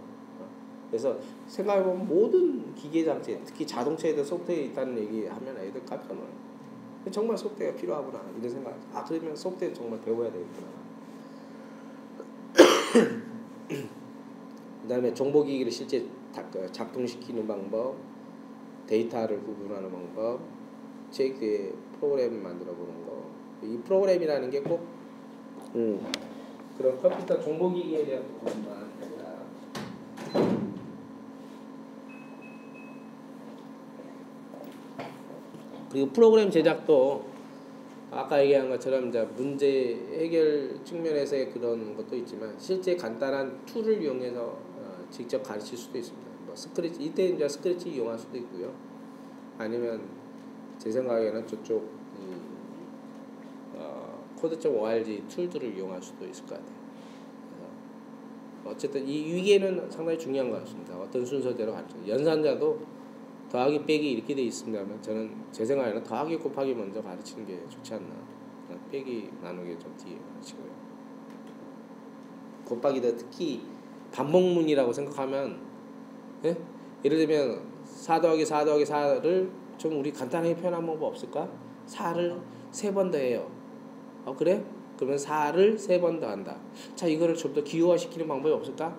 그래서 생각해보면 모든 기계 장치 특히 자동차에도 소프트웨어 있다는 얘기하면 애들 깜짝 놀라요. 정말 소프트웨어가 필요하구나 이런 생각. 그러면 소프트웨어 정말 배워야 되겠구나. 그 다음에 정보기기를 실제 작동시키는 방법, 데이터를 구분하는 방법, 제 프로그램 만들어 보는 거. 이 프로그램이라는 게 꼭 그런 컴퓨터 정보기기에 대한 부분만 아니라 그리고 프로그램 제작도 아까 얘기한 것처럼 이제 문제 해결 측면에서의 그런 것도 있지만 실제 간단한 툴을 이용해서 직접 가르칠 수도 있습니다. 뭐 스크래치 이때 이제 스크래치 이용할 수도 있고요. 아니면 제 생각에는 저쪽 코드.org 툴들을 이용할 수도 있을 것 같아요. 어쨌든 이 위계는 상당히 중요한 것 같습니다. 어떤 순서대로 가르쳐. 연산자도 더하기 빼기 이렇게 돼 있습니다만 저는 제 생각에는 더하기 곱하기 먼저 가르치는 게 좋지 않나. 빼기 나누기 좀 뒤에 가르치고요. 곱하기도 특히 반복문이라고 생각하면 예? 예를 들면 4 더하기 4 더하기 4를 좀 우리 간단하게 표현한 방법 없을까? 4를 3번 더해요. 그래? 그러면 4를 3번 더한다. 자 이거를 좀 더 기호화시키는 방법이 없을까?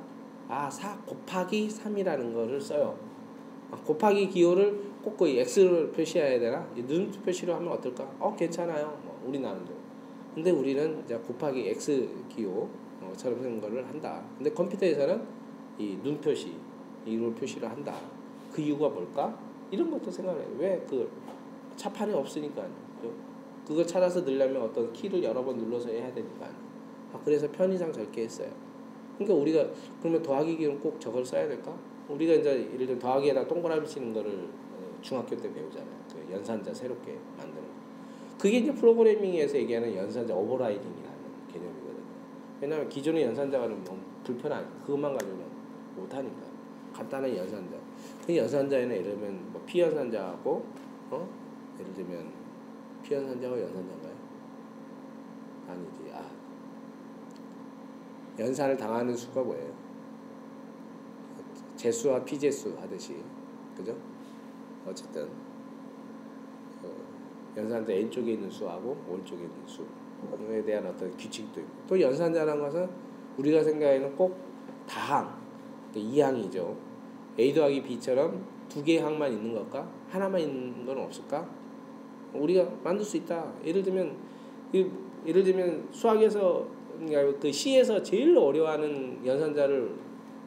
4 곱하기 3이라는 거를 써요. 곱하기 기호를 꼭 거의 X를 표시해야 되나? 눈 표시로 하면 어떨까? 괜찮아요. 우리 나름대로. 근데 우리는 이제 곱하기 X 기호처럼 생긴 거를 한다. 근데 컴퓨터에서는 이 눈 표시, 이걸 표시를 한다. 그 이유가 뭘까? 이런 것도 생각해요. 왜 그 차판이 없으니까. 그걸 찾아서 넣으려면 어떤 키를 여러 번 눌러서 해야 되니까. 그래서 편의상 저렇게 했어요. 그러니까 우리가 그러면 더하기 기호는 꼭 저걸 써야 될까? 우리가 이제 예를 들어 더하기에다 동그라미 치는 거를 중학교 때 배우잖아요. 그 연산자 새롭게 만드는 거. 그게 이제 프로그래밍에서 얘기하는 연산자 오버라이딩이라는 개념이거든요. 왜냐하면 기존의 연산자가 너무 불편하니까 그것만 가지고는 못하니까 간단한 연산자. 그 연산자에는 예를 들면 뭐 피연산자하고 예를 들면 피연산자가 연산자인가요? 아니지. 연산을 당하는 수가 뭐예요? 재수와 피재수 하듯이 그죠? 어쨌든 연산자 N쪽에 있는 수하고 오른쪽에 있는 수에 대한 어떤 규칙도 있고 또 연산자라는 것은 우리가 생각하는 꼭 다항, 이항이죠. A 더하기 B처럼 두 개의 항만 있는 것과 하나만 있는 건 없을까? 우리가 만들 수 있다. 예를 들면 수학에서 그 C에서 제일 어려워하는 연산자를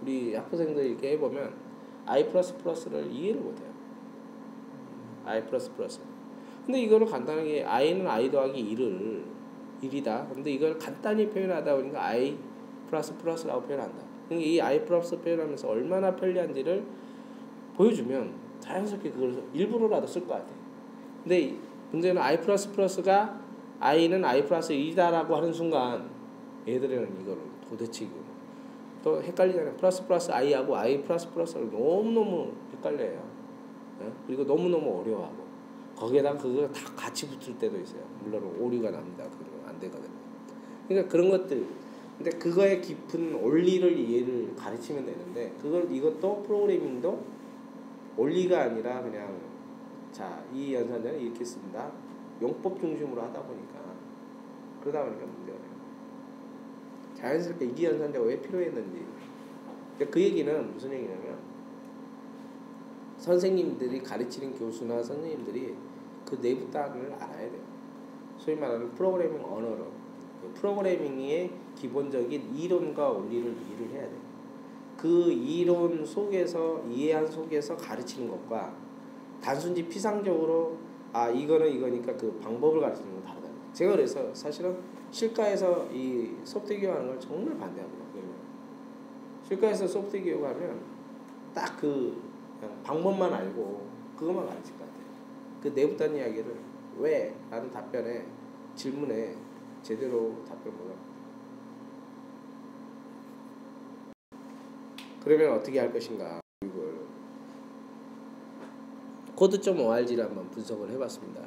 우리 학부생들이 이렇게 해보면 I++를 이해를 못해요. I++. 근데 이거를 간단하게 I는 I 더하기 1이다. 근데 이걸 간단히 표현하다 보니까 I++라고 표현한다. 그러니까 이 I+ 표현하면서 얼마나 편리한지를 보여주면 자연스럽게 그걸 일부러라도 쓸 것 같아. 근데 문제는 I++가 I는 I+1이다라고 하는 순간 얘들은 이거를 도대체 또 헷갈리잖아요. 플러스 플러스 i하고 i 플러스 플러스를 너무너무 헷갈려요. 예? 그리고 너무너무 어려워하고 거기에다 그거 다 같이 붙을 때도 있어요. 물론 오류가 납니다. 그건 안 되거든요. 그러니까 그런 것들. 근데 그거의 깊은 원리를 이해를 가르치면 되는데 이것도 프로그래밍도 원리가 아니라 그냥 자, 이 연산자는 이렇게 씁니다. 용법 중심으로 하다 보니까 그러다 보니까 문제가 돼요. 자연스럽게 이 연산자가 왜 필요했는지. 그 얘기는 무슨 얘기냐면 선생님들이 가르치는 교수나 선생님들이 그 내부 단을 알아야 돼요. 소위 말하는 프로그래밍 언어로 프로그래밍의 기본적인 이론과 원리를 이해를 해야 돼요. 그 이론 속에서 이해한 속에서 가르치는 것과 단순히 피상적으로 이거는 이거니까 그 방법을 가르치는 건 다르다. 제가 그래서 사실은 실과에서 이 소프트 교육하는 걸 정말 반대합니다. 실과에서 소프트 교육하면 딱 그 방법만 알고 그것만 가르칠 것 같아요. 그 내부단 이야기를 왜? 라는 답변에 질문에 제대로 답변 못합니다. 그러면 어떻게 할 것인가? 이걸 코드.org를 한번 분석을 해봤습니다.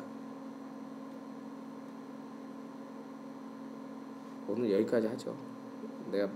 오늘 여기까지 하죠. 내가